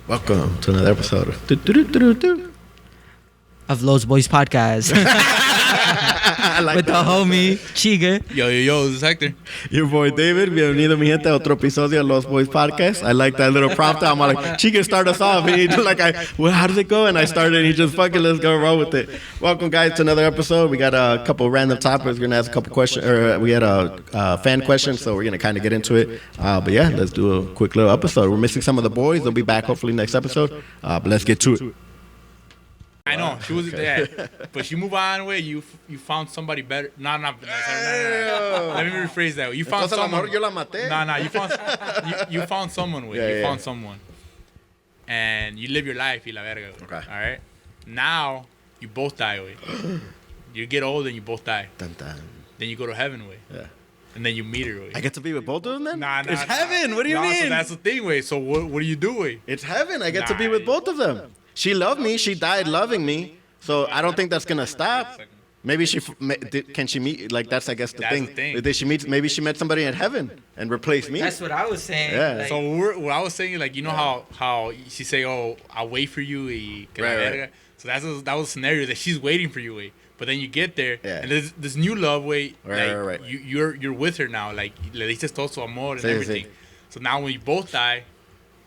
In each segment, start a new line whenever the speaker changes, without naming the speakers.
Welcome to another episode of
Los Boyz Podcast.
like
With the homie Chiga.
Yo, this is Hector.
Your boy David. Bienvenido, mi gente, a otro episodio de Los Boyz Podcast. I like that little prompt. I'm like, Chiga, start us off. And he just like, well, how does it go? And I started, and he just fucking, let's go roll with it. Welcome, guys, to another episode. We got a couple random topics. We're going to ask a couple questions, or we had a fan question, so we're going to kind of get into it. But yeah, let's do a quick little episode. We're missing some of the boys. They'll be back hopefully next episode. But let's get to it.
I know she wasn't there, but she moved on. Way you found somebody better. No. Let me rephrase that. You found someone.
Yo la maté.
You found someone. Way you found someone, and you live your life. Y la verga.
Okay.
All right. Now you both die. Way. You get old and you both die.
Dun, dun.
Then you go to heaven. Way.
Yeah.
And then you meet her. Way.
I get to be with both of them then?
Nah.
It's heaven. What do you mean?
So that's the thing. Way. So what do you do? Way.
It's heaven. I get to be with both of them. She loved me. She died loving me. So I don't think that's gonna stop. Maybe can she meet? Like that's I guess the thing. Did she meet? Maybe she met somebody in heaven and replaced me.
That's what I was saying.
Yeah.
Like,
So what I was saying, like, you know how she say, "Oh, I'll wait for you."
Right.
So that was a scenario that she's waiting for you. But then you get there, and there's this new love way.
Right.
You're with her now. Like le dices todo su amor and everything. So now when you both die,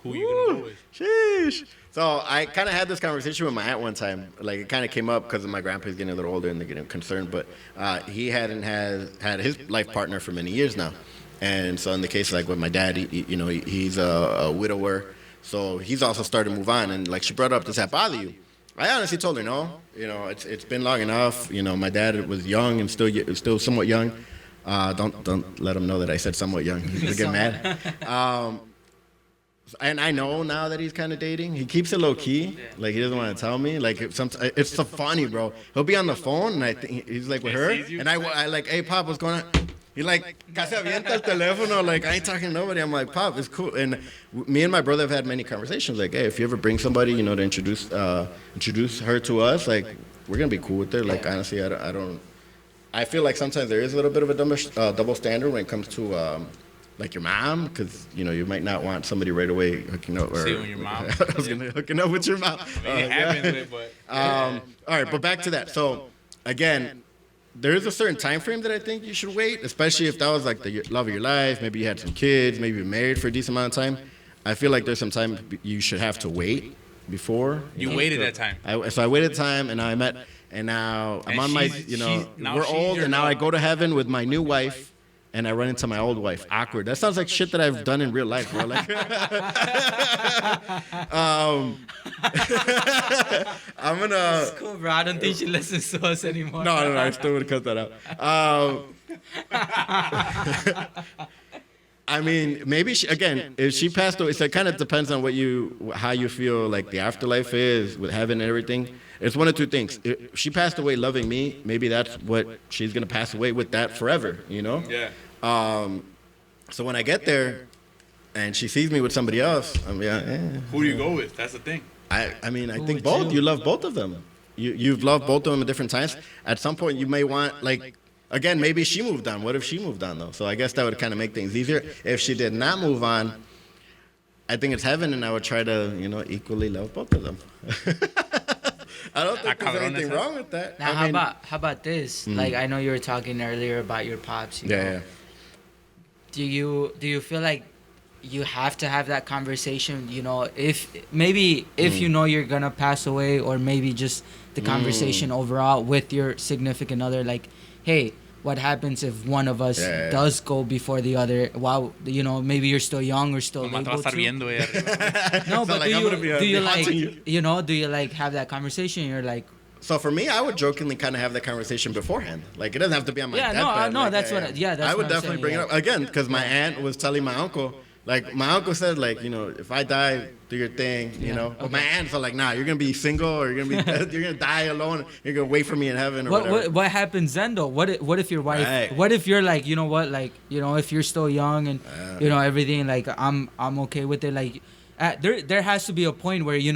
who are you gonna go with?
Sheesh. So I kind of had this conversation with my aunt one time. Like it kind of came up because my grandpa's getting a little older and they're getting concerned. But he hadn't had his life partner for many years now. And so in the case like with my dad, he's a widower. So he's also started to move on. And like she brought up, does that bother you? I honestly told her no. It's been long enough. My dad was young and still somewhat young. Don't let him know that I said somewhat young. He'll get mad. And I know now that he's kind of dating. He keeps it low key. Like he doesn't want to tell me. Like it's so funny, bro. He'll be on the phone and I think he's like with her, and I like, hey Pop, what's going on? He like casi avienta el teléfono. Like I ain't talking to nobody. I'm like, Pop, it's cool. And me and my brother have had many conversations. Like, hey, if you ever bring somebody, to introduce her to us, like we're gonna be cool with her. Like honestly, I feel like sometimes there is a little bit of a double standard when it comes to. Like your mom, because you might not want somebody right away hooking up.
See with your mom.
I was gonna hooking up with your mom.
It happens, but.
All right, but back to that. So again, there is a certain time frame that I think you should wait, especially if that was like the love of your life. Maybe you had some kids. Maybe you're married for a decent amount of time. I feel like there's some time you should have to wait before.
You waited that time.
So I waited time, and now I met, and now I'm on my. We're old, and now I go to heaven with my new wife. And I run into my old wife. Awkward. That sounds like shit that I've done in real life, bro. Like, I'm gonna.
it's cool, bro. I don't think she listens to us anymore.
No. I still would cut that out. I mean, maybe if she passed away, so it kind of depends on how you feel like the afterlife is with heaven and everything. It's one of two things. If she passed away loving me, maybe that's what she's gonna pass away with that forever.
Yeah.
So when I get there, and she sees me with somebody else,
Who do you go with? That's the thing.
I think both. You love both of them. You've loved both of them at different times. At some point, you may want like. Again, maybe she moved on. What if she moved on, though? So I guess that would kind of make things easier. If she did not move on, I think it's heaven, and I would try to, equally love both of them. I don't think there's anything wrong with that.
Now, how about this? Mm-hmm. Like, I know you were talking earlier about your pops.
Yeah.
Do you feel like you have to have that conversation? If you're gonna pass away, or maybe just the conversation overall with your significant other, like. Hey, what happens if one of us does go before the other? Wow, maybe you're still young or still able to. No, but do you have that conversation? You're like.
So for me, I would jokingly kind of have that conversation beforehand. Like it doesn't have to be on my deathbed.
I
would definitely bring it up again because my aunt was telling my uncle. Like my uncle said, like if I die, do your thing, But my aunts are like, nah, you're gonna be single, or you're gonna die alone. You're gonna wait for me in heaven, or whatever.
What happens then though? What if your wife?
Right.
What if you're like, if you're still young and everything, like I'm okay with it. Like there has to be a point where you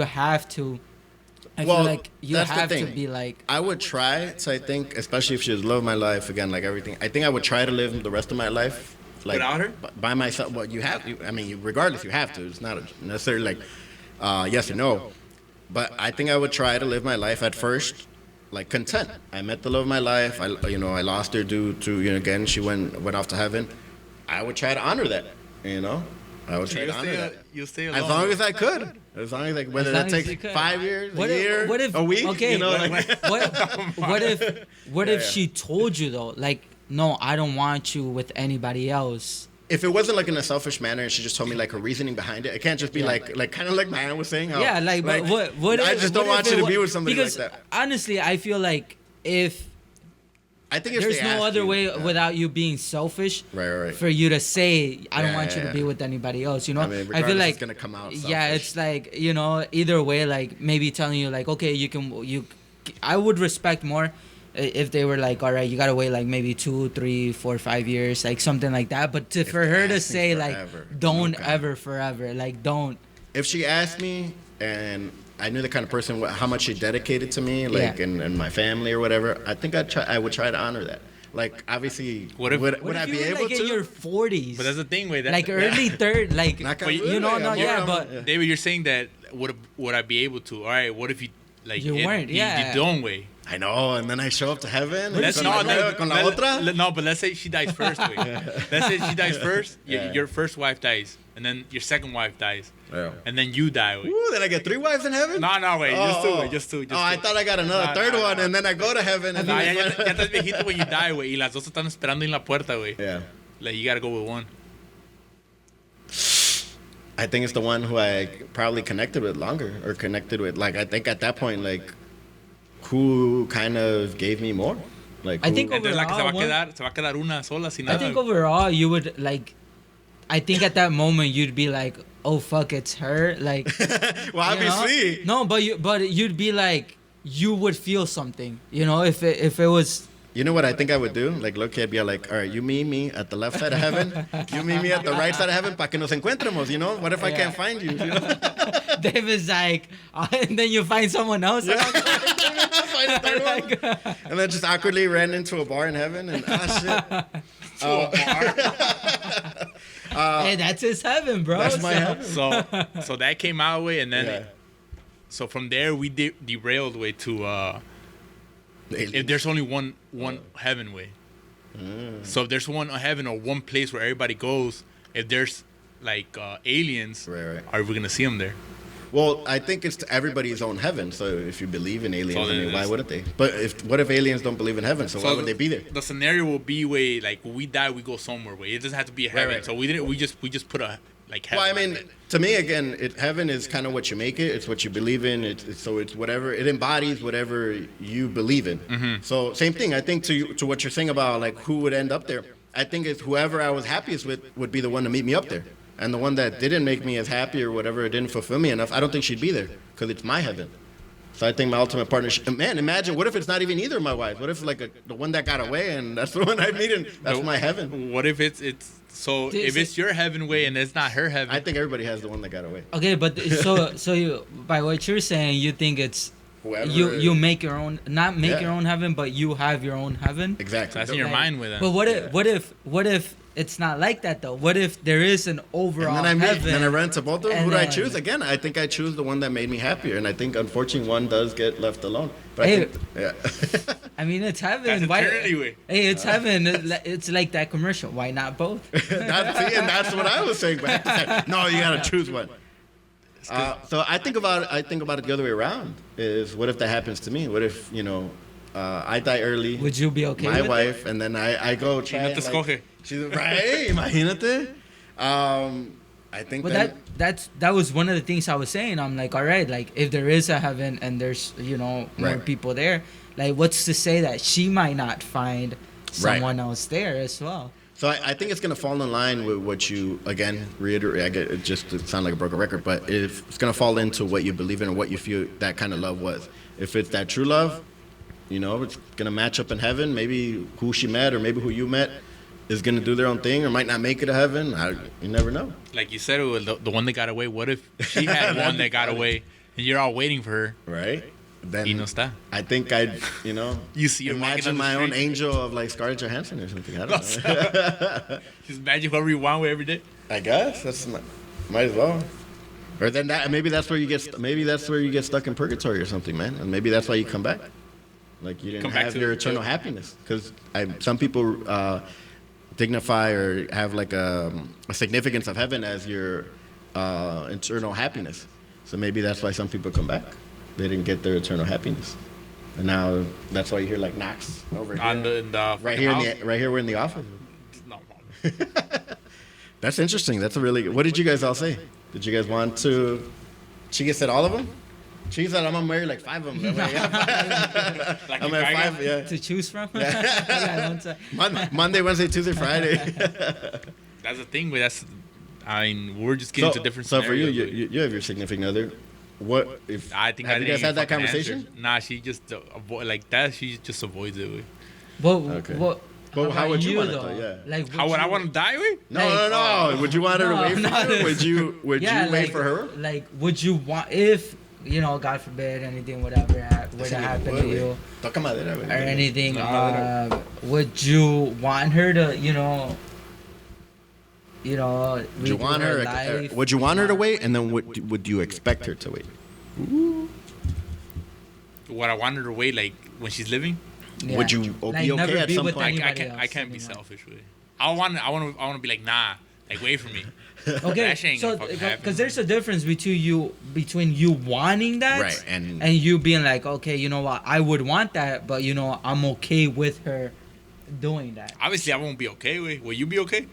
have to. I feel like you have to be like.
I would try. So I think, especially if she was love of my life again, like everything. I think I would try to live the rest of my life like
Without her?
by myself. Well, you have. I mean, regardless, you have to. It's not necessarily like yes or no. But I think I would try to live my life at first, like content. I met the love of my life. I lost her due to again she went off to heaven. I would try to honor that. I would try to honor that.
You stay alone.
As long as I could. As long as whether that takes 5 years, a year, a week.
Okay, what if
Yeah.
she told you though, like, no, I don't want you with anybody else.
If it wasn't like in a selfish manner, and she just told me like her reasoning behind it, it can't just be like kind of like my aunt was saying. How,
Yeah, like what
I
if,
just don't
what
want
if
you
it
to be
wa-
with somebody
because
like that.
honestly, I feel like
I think if
there's
they
no
ask
other
you,
way
yeah.
without you being selfish
Right.
for you to say I don't want you to
Yeah.
be with anybody else.
I mean,
I feel
regardless,
like
it's gonna come out
yeah,
selfish.
it's like either way, like maybe telling you like okay, I would respect more if they were like all right, you gotta wait like maybe 2, 3, 4, 5 years, like something like that. But for
they're
her to
asking
say
forever,
like don't
okay.
ever forever, like don't.
If she asked me and I knew the kind of person how much she dedicated to me, like
Yeah.
and my family or whatever, I think I would try to honor that. Like obviously,
What if-
would
What
I
if
be
you were
able
like
to?
in your 40s?
But that's the thing, wait.
like early third, like
Knock on
But
wood, like, I'm
yeah,
more-
but
David, you're saying that would I be able to? All right, what if you like
You weren't, yeah.
You don't wait.
I know, and then I show up to heaven.
Let's
con
not
la- con la otra.
No, but let's say she dies first. Wait. Let's say she dies first.
Yeah.
Your first wife dies, and then your second wife dies,
Yeah.
and then you die. Wait.
Ooh, then I get 3 wives in heaven?
No, wait, just two.
Oh.
Wait, just two. Just
Oh, I
two.
thought I got another
Nah,
third
nah,
one,
nah.
and then I go to heaven. And
Nah,
then
ya estás viejito when you die, güey, y las dos están esperando en la puerta, güey.
Yeah.
Like, you gotta go with one.
I think it's the one who I probably connected with longer, or connected with. Like, I think at that point, like, who kind of gave me more? Like,
I
who-
think
Entonces, la que
Overall,
se va a quedar una sola sin
I
nada.
think overall you would like. I think at that moment you'd be like, "Oh fuck, it's her." Like,
well,
you know?
obviously.
No, but you'd be like, you would feel something, if it was.
You know what I think I would do? Like, look, I'd be like, all right, you meet me at the left side of heaven. You meet me at the right side of heaven, pa que nos encuentremos, What if I
Yeah.
can't find you?
David's like, and then you find someone else.
Find a third one.
Like,
And then just awkwardly ran into a bar in heaven, and shit.
hey, that's his heaven, bro.
That's my heaven.
So that came our way, and then
Yeah.
so from there we derailed way to if there's only one heaven way. So if there's one heaven or one place where everybody goes, if there's like aliens,
Right.
are we gonna see them there?
Well, I think it's to everybody's own heaven. So if you believe in aliens,
So
I
then
mean, why
it's-
wouldn't they? But what if aliens don't believe in heaven? So why would they be there?
The scenario will be way like when we die, we go somewhere. Way it doesn't have to be a heaven.
right.
So we didn't. We just put a like heaven.
Well, I mean, to me, again, heaven is kind of what you make it. It's what you believe in. So it's whatever. It embodies whatever you believe in.
Mm-hmm.
So same thing. I think to what you're saying about like who would end up there. I think it's whoever I was happiest with would be the one to meet me up there. And the one that didn't make me as happy or whatever, didn't fulfill me enough, I don't think she'd be there because it's my heaven. So I think my ultimate partner, man, imagine, what if it's not even either of my wives? What if like the one that got away and that's the one I meet and that's my heaven?
What if it's so
Dude,
if it's your heaven way and it's not her heaven?
I think everybody has the one that got away.
Okay, but so you, by what you're saying, you think it's
Whoever.
you make your own, not make
Yeah.
your own heaven, but you have your own heaven.
Exactly.
That's in your
Like,
mind with them.
But what if it's not like that though? What if there is an overall
And then I meet,
heaven?
then I run into both of them.
and
Who do I
then-
choose? Again, I think I choose the one that made me happier. And I think, unfortunately, one does get left alone. But
Hey.
I think, yeah.
I mean, it's heaven.
That's
Why?
eternity way.
Hey, it's heaven. It's like that commercial. Why not both?
and that's what I was saying. But I have to say, no, you got to choose one. So I think about it the other way around. Is what if that happens to me? What if I die early?
Would you be okay
My
with
wife, and then I go try.
no te escoge.
She's right. Imagínate. I think
But
that.
that was one of the things I was saying. I'm like, all right, like if there is a heaven and there's more
Right.
people there, like what's to say that she might not find someone else there as well?
So I think it's going to fall in line with what you, again, reiterate. I get it just to sound like a broken record, but if it's going to fall into what you believe in or what you feel that kind of love was. If it's that true love, it's going to match up in heaven. Maybe who she met or maybe who you met is going to do their own thing or might not make it to heaven. You never know.
Like you said, it was the one that got away. What if she had one that got away and you're all waiting for her?
Right? then
Y no está.
I think I'd,
You see her walking
imagine
down the
my own
street.
angel of like Scarlett Johansson or something. I don't know.
Just imagine whoever you want with every day.
I guess might as well. Or then maybe that's where you get stuck in purgatory or something, man. And maybe that's why you come back. Like you didn't
Come back
have
to
your
the-
eternal happiness. Because some people dignify or have like a significance of heaven as your eternal happiness. So maybe that's why some people come back. They didn't get their eternal happiness, and now that's why you hear like knocks over here. Right here, right here, we're in the office.
No,
That's interesting. That's a really. What did you guys all say? Did you guys want to? Chica said all of them. Chica said I'm gonna marry like 5 of them.
like
I'm at 5. Yeah.
To choose from. Yeah,
Monday, Wednesday, Tuesday, Friday.
That's the thing. We're just getting to different
so for
scenarios.
you have your significant other. What if?
I think
have you guys had that conversation?
Nah, she just avoid like that. She just avoids it. Way.
But
How would you want it
though?
though? Yeah.
Like,
How would I want to die? Way?
No. Would you want her to wait for you? Would you wait for her?
Like, would you want if God forbid anything were to happen to you
Toca madera,
or
güey.
anything?
Toca madera.
Would you want her to
Would you want her?
life?
Would you want her to wait, and then would you expect her to wait?
Would I want her to wait like when she's living?
Yeah.
Would you
Like,
be
never
okay at
be
some
with
point?
I
anybody
can't
else
be
anymore.
selfish. Way. I want to be like nah, like wait for me.
Okay,
That shit ain't
so
gonna fucking happen.
because there's a difference between you wanting that
Right, and
you being like, okay, you know what, I would want that, but I'm okay with her doing that.
Obviously, I won't be okay. Way. Will you be okay?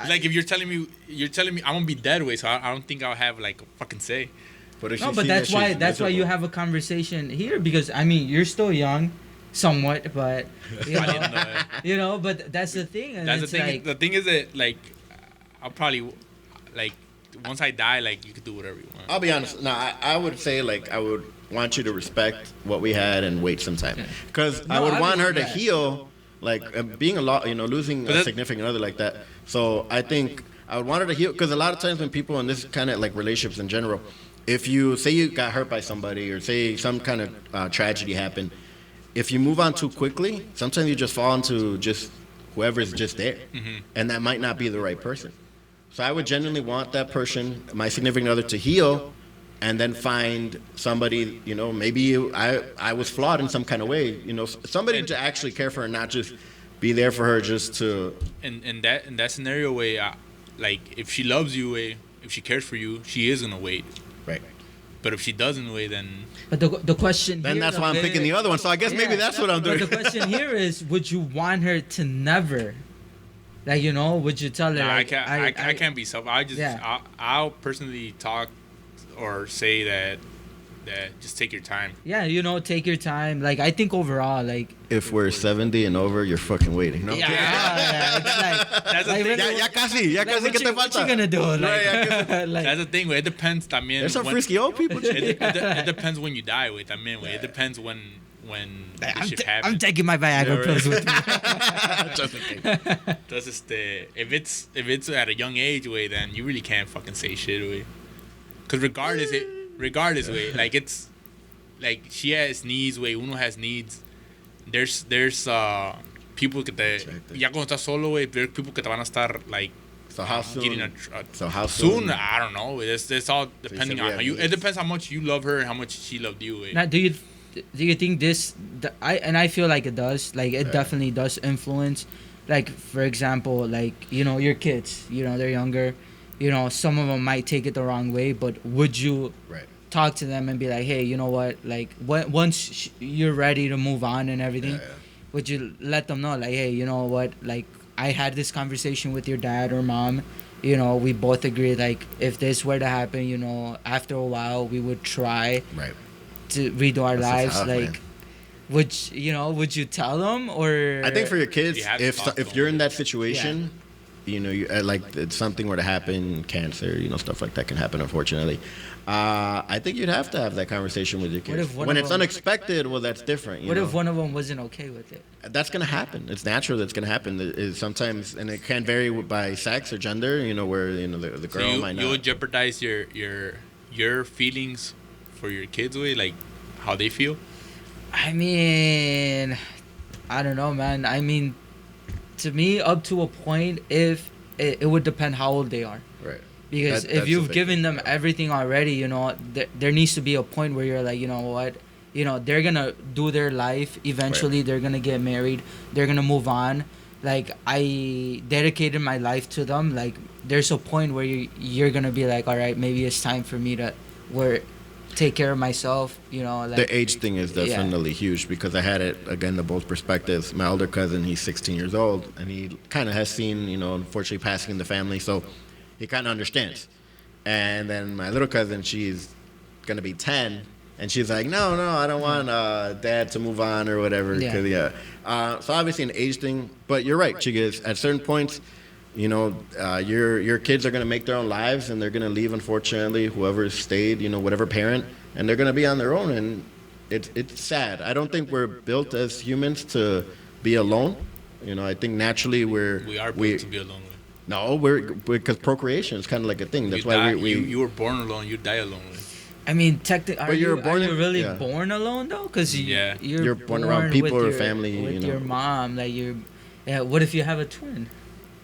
Like if you're telling me I'm gonna be dead. Way, so I don't think I'll have like a fucking say.
But if
No,
she
but
sees
that's
that
why
she's
that's why you
miserable-
have a conversation here, because you're still young, somewhat, but
I didn't know that.
but that's the thing. And
That's the
it's
thing.
like,
The thing is that like I'll probably like once I die, like you could do whatever you want.
I'll be honest. No, I would say like I would want you to respect what we had and wait some time, because I
No,
would want her to
yeah.
heal. Like being losing
But
a
that-
significant other like that. So I think I would want her to heal, because a lot of times when people in this kind of like relationships in general, if you say you got hurt by somebody or say some kind of tragedy happened, if you move on too quickly, sometimes you just fall into just whoever's just there, and that might not be the right person. So I would genuinely want that person, my significant other, to heal, and then find somebody, maybe I was flawed in some kind of way, somebody to actually care for her, not just be there for her just to.
In that scenario, way, like if she loves you, way, if she cares for you, she is gonna wait.
Right.
But if she doesn't wait, then
but the question
Then
here,
that's why I'm
though,
picking the other one. So I guess maybe that's what I'm doing.
But the question here is, would you want her to never, like, would you tell her?
nah,
like,
I can't be self.
Yeah.
I'll personally talk or say that just take your time.
Yeah, take your time. Like, I think overall, like,
If we're 70 and over, you're fucking waiting. No?
yeah, it's like,
That's the
like,
thing.
really,
Ya casi,
like,
¿qué te
what you
falta?
gonna do? Like,
Right,
like,
That's the thing. Way, it depends. También.
There's some
when-
frisky old people.
It depends when you die. Way, también. Way, it depends when this shit happens.
I'm taking my Viagra
Yeah,
pills with me.
Just in case.
Entonces, if it's at a young age, way, then you really can't fucking say shit, way. Because regardless, way, like it's like she has needs, way. Uno has needs. There's people que te ya cuando estás solo, way. There's people que te van a estar like
So how soon?
getting
So how soon?
soon. I don't know. It's all depending
said we
on
have
how you. It
needs.
depends how much you love her and how much she loved you, way.
Now, do you think I feel like it does, like it definitely does influence, like, for example, like, your kids, they're younger, some of them might take it the wrong way, but would you
Right.
talk to them and be like, hey, you know what, like, once you're ready to move on and everything,
Yeah.
would you let them know, like, hey, you know what, like, I had this conversation with your dad or mom, we both agree, like, if this were to happen, after a while we would try
Right.
to redo our
That's
lives,
tough,
like,
man.
would you tell them, or
I think for your kids,
You have to talk to
if you're
them.
in that situation, you like if something were to happen, cancer, stuff like that can happen, unfortunately. I think you'd have to have that conversation with your
What
kids.
if one
When
of
it's
them-
unexpected, well, that's different.
what if one of them wasn't okay with it?
That's gonna happen. It's natural. That's gonna happen. Sometimes, and it can vary by sex or gender. Where the
So
girl might
you
not.
would jeopardize your feelings for your kids, way, like how they feel.
I mean, I don't know, man. I mean, to me, up to a point, if it would depend how old they are.
Right.
Because
That's
if
a
you've
big
given
thing,
them
yeah.
everything already, there needs to be a point where you're like, you know what, they're gonna do their life. Eventually, they're gonna get married. They're gonna move on. Like, I dedicated my life to them. Like, there's a point where you're gonna be like, all right, maybe it's time for me to take care of myself. Like
The age thing is
yeah.
definitely huge because I had it again to both perspectives. My older cousin, he's 16 years old, and he kind of has seen, unfortunately passing in the family, so he kind of understands. And then my little cousin, she's gonna be 10, and she's like, no, I don't want dad to move on or whatever.
Yeah.
So obviously an age thing, but you're right, Chigas. At certain points, your kids are gonna make their own lives, and they're gonna leave. Unfortunately, whoever stayed, whatever parent, and they're gonna be on their own, and it's sad. I don't think we're built as humans to be alone. I think naturally
we are built to be alone.
No, because procreation is kind of like a thing. That's why
you were born alone. You die alone.
I mean, technically, are you really
yeah.
born alone though? Because you're
born around people
with
or
your,
family.
with your mom. Like what if you have a twin?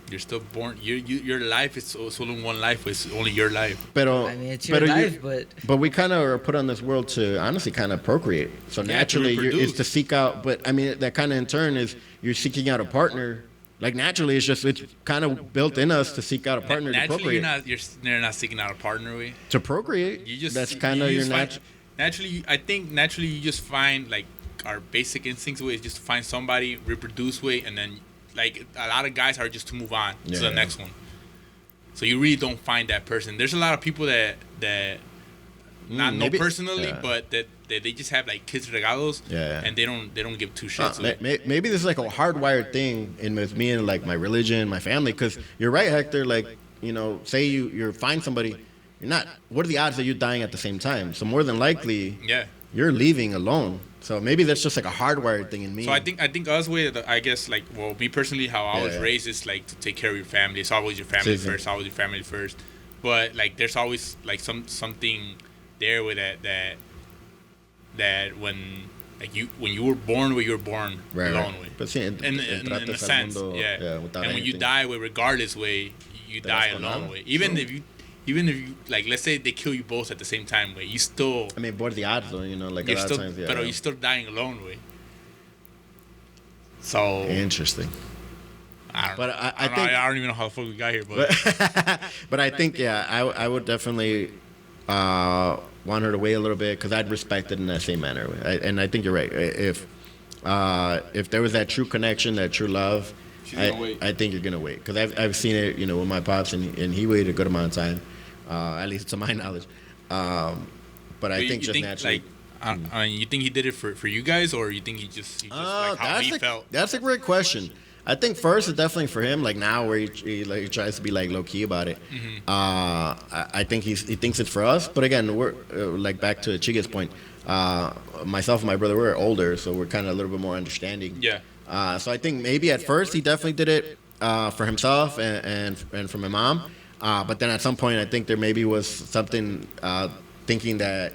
You're still born. Your life is only one life. It's only your life.
Pero,
I mean, it's your life,
but we kind of are put on this world to honestly kind of procreate. So naturally, it's to seek out. But I mean, that kind of in turn is you're seeking out a partner. Like naturally, it's kind of built in us to seek out a partner to procreate.
You're not seeking out a partner way.
To procreate, that's kind of your natural.
Naturally, I think naturally you just find like our basic instincts way is just to find somebody, reproduce way, and then like a lot of guys are just to move on to the next one. So you really don't find that person. There's a lot of people that not know personally, but that they just have like kids regalos, and they don't give two shits.
Maybe this is like a hardwired thing in with me and like my religion, my family. Because you're right, Hector. Like say you find somebody, you're not. What are the odds that you're dying at the same time? So more than likely, you're leaving alone. So maybe that's just like a hardwired thing in me.
So I think us way, I guess like me personally, how I was raised is like to take care of your family. It's always your family first. Always your family first. But like there's always like something there with that when you were born where you were born alone with.
But sí,
in a sense,
mundo,
and when you die with regardless way, you die alone way. Even if you like, let's say they kill you both at the same time way, you still.
I mean, what are the odds though? Like a lot of times,
but you're still dying alone way. So
interesting.
I don't know. I don't even know how the fuck we got here, but
but I think I would definitely want her to wait a little bit because I'd respect it in that same manner. And I think you're right. If there was that true connection, that true love, I think you're gonna wait because I've seen it, with my pops, and he waited a good amount of time, at least to my knowledge. But I think just naturally.
You think he did it for you guys, or you think he just like how he felt?
That's a great question. I think first it's definitely for him. Like now, where he tries to be like low key about it.
Mm-hmm.
I think he thinks it's for us. But again, we're like back to Chiga's point. Myself and my brother, we're older, so we're kind of a little bit more understanding.
Yeah.
So I think maybe at first he definitely did it for himself and for my mom. But then at some point, I think there maybe was something thinking that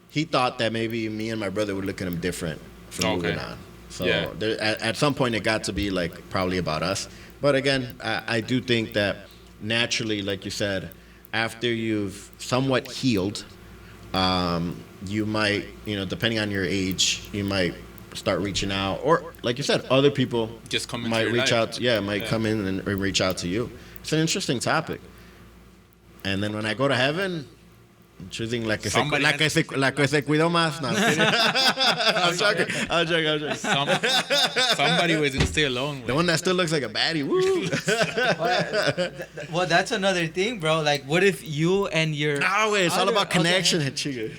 he thought that maybe me and my brother would look at him different from moving on. So there, at some point, it got to be like probably about us. But again, I do think that naturally, like you said, after you've somewhat healed, you might, depending on your age, you might start reaching out, or like you said, other people
just come
might reach out. Come in and reach out to you. It's an interesting topic. And then when I go to heaven, I'm choosing la que se cuidó más. No, I'm joking.
Somebody was gonna stay alone.
The one that still looks like a baddie. Woo.
Well, that's another thing, bro. Like, what if you and your
it's all about connection.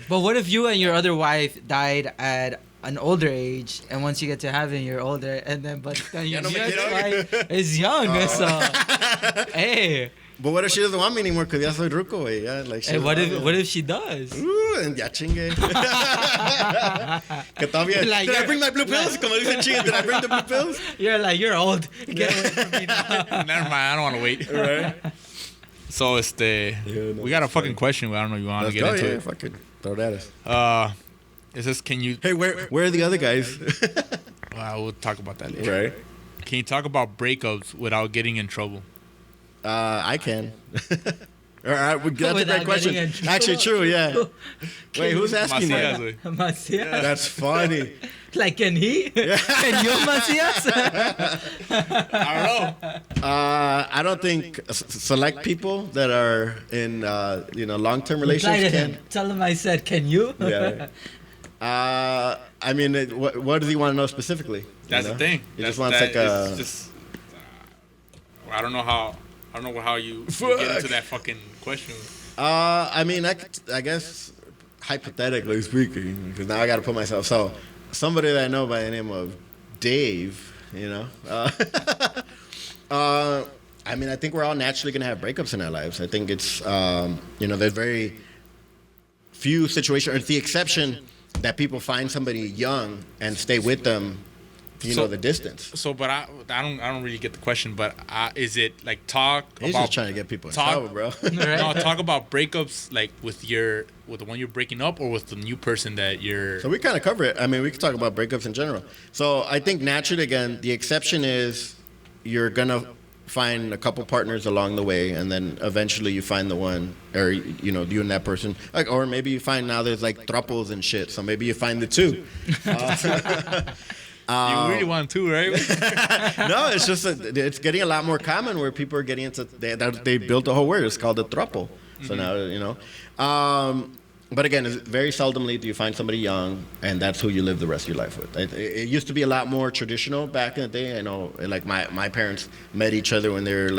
But what if you and your other wife died at an older age, and once you get to heaven, you're older, and then your wife is young, so hey.
But what if she doesn't want me anymore because ya soy ruco, güey?
Hey, what if she does?
Ya chingue. Que todavía. Did I bring my blue pills? Como dice Chingue, did I bring the blue pills?
You're old. Get away from me now.
Never mind, I don't want to wait.
Right.
So, we got a fucking question. I don't know if you want to get into it.
Fucking throw that at us.
It says, can you...
Hey, where are the other guys?
Well, we'll talk about that later.
Right.
Can you talk about breakups without getting in trouble?
I can. All right, that's a
Without
great question.
getting in trouble?
Actually, true. Yeah. Wait, who's asking
Macias,
that?
güey.
Macias?
That's funny.
Like, can he? Can you, Macias?
I don't know.
I don't think select people that are in long-term
Reply to
relationships
him.
can.
Tell him I said, can you?
Yeah. I mean, what does he want to know specifically?
That's
You
the
know?
thing.
He
That's,
just wants
that,
like
it's
a.
just, I don't know how you get into that fucking question.
I mean, I guess hypothetically speaking, because now I got to put myself. So, somebody that I know by the name of Dave, I mean, I think we're all naturally going to have breakups in our lives. I think it's, there's very few situations, or it's the exception that people find somebody young and stay with them, the distance.
So, but I don't really get the question. But is it like talk
He's
about
just trying to get people in trouble, bro.
no, talk about breakups like with the one you're breaking up or with the new person that you're.
So we kind of cover it. I mean, we could talk about breakups in general. So I think naturally, again, the exception is you're gonna find a couple partners along the way, and then eventually you find the one, or you and that person, like, or maybe you find now there's like thruples and shit. So maybe you find the two.
You really want to, right?
No, it's just it's getting a lot more common where people are getting into they built a whole word. It's called a thruple. So now but again, it's very seldomly do you find somebody young and that's who you live the rest of your life with. It used to be a lot more traditional back in the day. I know, like my parents met each other when they were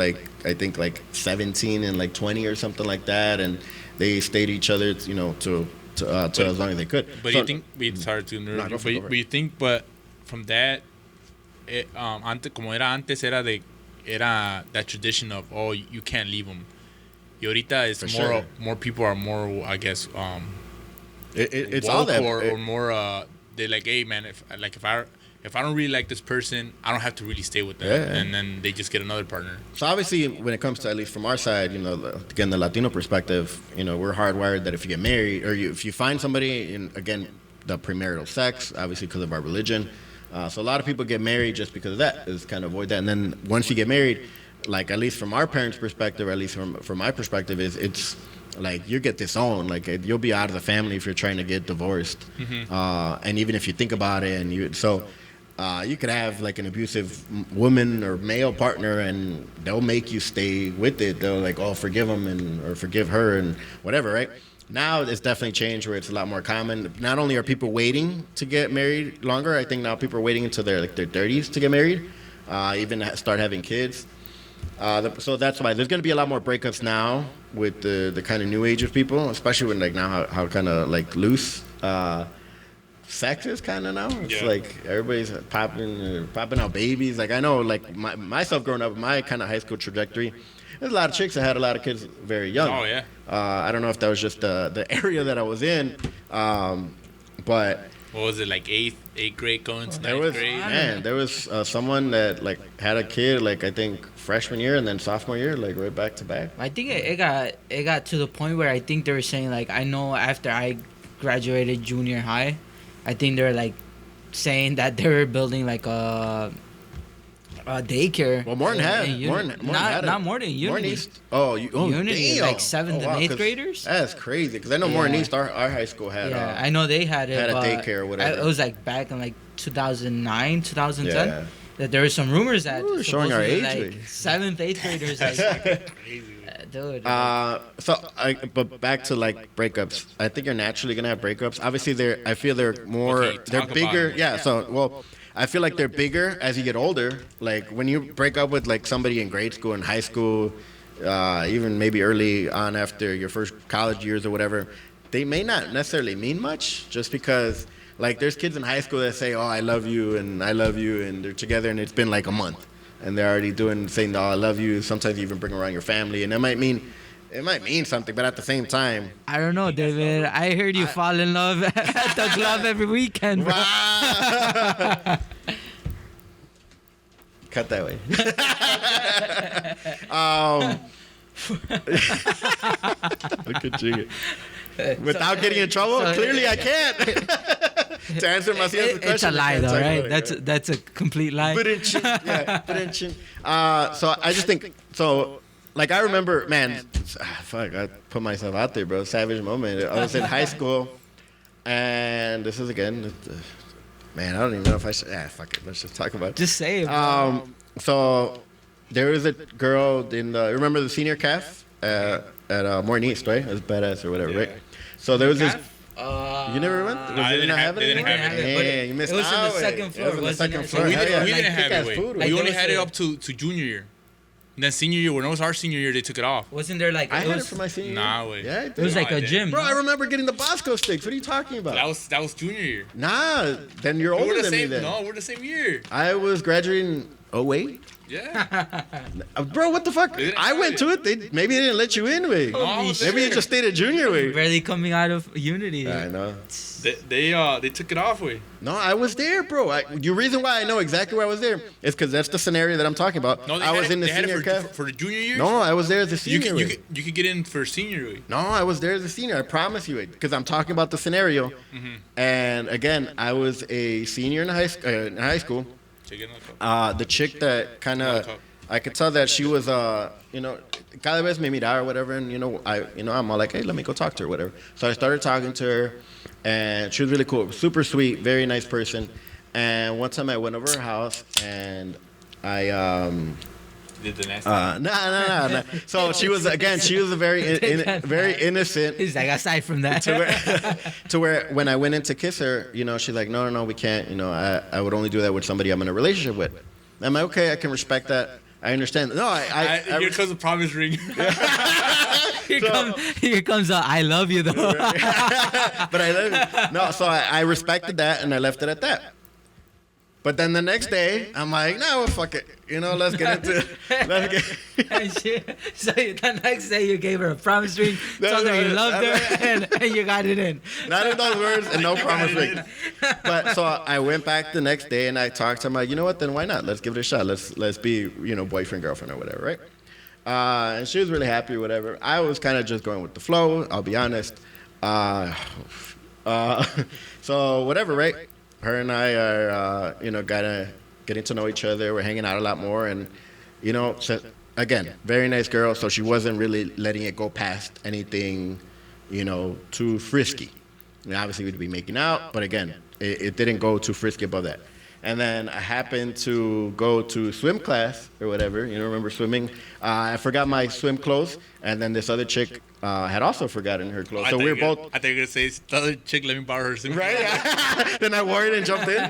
I think 17 and 20 or something like that, and they stayed each other, to as long as they could.
But you think? Sorry to interrupt you. But you think? But from that, como era antes, era that tradition of you can't leave them. Y ahorita it's more people are more, I guess,
it's all that
or more they're like, hey man, if I don't really like this person, I don't have to really stay with them, and then they just get another partner.
So obviously, when it comes to, at least from our side, again, the Latino perspective, we're hardwired that if you get married or if you find somebody, again, the premarital sex, obviously because of our religion. So a lot of people get married just because of that, is kind of avoid that. And then once you get married, like at least from our parents' perspective, or at least from my perspective, it's like you get disowned. Like you'll be out of the family if you're trying to get divorced. Mm-hmm. And even if you think about it, and you could have like an abusive woman or male partner, and they'll make you stay with it. They'll like, forgive him or forgive her and whatever, right? Now it's definitely changed where it's a lot more common. Not only are people waiting to get married longer, I think now people are waiting until their 30s to get married, even start having kids. So that's why there's going to be a lot more breakups now with the kind of new age of people, especially when now how kind of loose sex is kind of now. It's like everybody's popping out babies. Like I know, myself growing up, my kind of high school trajectory, there's a lot of chicks that had a lot of kids very young.
Oh yeah.
I don't know if that was just the area that I was in, but.
What was it, eighth grade going to ninth grade?
Man, there was someone that had a kid I think freshman year and then sophomore year right back to back.
I think it got to the point where I think they were saying I know after I graduated junior high, I think they're saying that they were building a daycare.
Well, more than half.
Not more than Unity.
East.
Unity,
damn.
7th and 8th graders.
That's crazy because I know more in East. Our high school had.
Yeah, I know they had it.
Had a daycare or whatever.
It was back in 2009, 2010.
Yeah.
That there were some rumors that
showing our age.
7th, 8th graders. Crazy. Dude.
But back to breakups. I think you're naturally gonna have breakups. Obviously, I feel they're more.
Okay,
they're bigger. Yeah. So I feel like they're bigger as you get older. When you break up with somebody in grade school and high school, even maybe early on after your first college years or whatever, they may not necessarily mean much just because there's kids in high school that say, "Oh, I love you," and "I love you," and they're together and it's been a month and they're already saying, "Oh, I love you." Sometimes you even bring around your family, and it might mean something, but at the same time,
I don't know, David. I heard you fall in love at the club every weekend, bro.
Cut that way. Look at you. Without getting in trouble? Clearly I can't. To answer my question.
It's a lie, though, right? That's a complete lie.
So I just think, so, like, I remember, man, fuck, I put myself out there, bro. Savage moment. I was in high school, and this is, again, man, I don't even know if I should, fuck it. Let's just talk about it.
Just say it, bro.
So there was a girl remember the senior calf at Morton East, right? It was badass or whatever, right? So there was this. You never went?
I didn't have it.
Yeah, you missed out.
It was in the second floor.
It was in the second floor.
We
Hell yeah.
didn't have it.
Kick-ass food,
We only
was
had it
a-
up to junior year. And then senior year, when it was our senior year, they took it off.
Wasn't there like
I had it
was,
for my senior year.
Nah, wait.
Yeah, I
it
did.
was like
No, I
a
didn't.
gym,
Bro, I
no?
remember getting the Bosco sticks. What are you talking about?
That was junior year.
Nah, then you're older
We're the
than me
same.
then.
No, we're the same year.
I was graduating 08.
Yeah.
Bro, what the fuck?
They didn't
I
have
went
it.
to it. Maybe they didn't let you in, way.
No, I was
Maybe you
there.
just stayed at junior way.
Barely coming out of unity.
I know.
They took it off way.
No, I was there, bro. The reason why I know exactly where I was there is because that's the scenario that I'm talking about.
No,
I was in the
they had
senior
it
calf.
for the junior year.
No, I was there as a
you
senior. way.
you could get in for senior year.
No, I was there as a senior. I promise you it, because I'm talking about the scenario. And again, I was a senior in high school. The chick that kind of, I could tell that she was, cada vez me miraba or whatever, and I'm all like, hey, let me go talk to her, whatever. So I started talking to her, and she was really cool, super sweet, very nice person. And one time I went over her house, and I
Did the nasty.
No. So she was a very innocent.
He's like, aside from that.
To where when I went in to kiss her, she's like, no, we can't. I would only do that with somebody I'm in a relationship with. I'm like, okay, I can respect that. I understand. No,
Here comes the promise ring.
Here comes a I love you, though.
but I love no. So I respected that, and I left it at that. But then the next day, I'm like, no, well, fuck it. Let's get into
So the next day you gave her a promise ring, told her you loved her, and you got it in.
Not in those words, and no promise ring. But so I went back the next day, and I talked to him like, you know what? Then why not? Let's give it a shot. Let's be, boyfriend, girlfriend, or whatever, right? And she was really happy, or whatever. I was kind of just going with the flow. I'll be honest. So whatever, right? Her and I are, getting to know each other. We're hanging out a lot more, and so, again, very nice girl. So she wasn't really letting it go past anything, too frisky. Obviously, we'd be making out, but again, it didn't go too frisky above that. And then I happened to go to swim class or whatever. Remember swimming? I forgot my swim clothes, and then this other chick had also forgotten her clothes. So we were both.
I thought you were gonna say the other chick let me borrow her swim.
Right? Then I wore it and jumped in.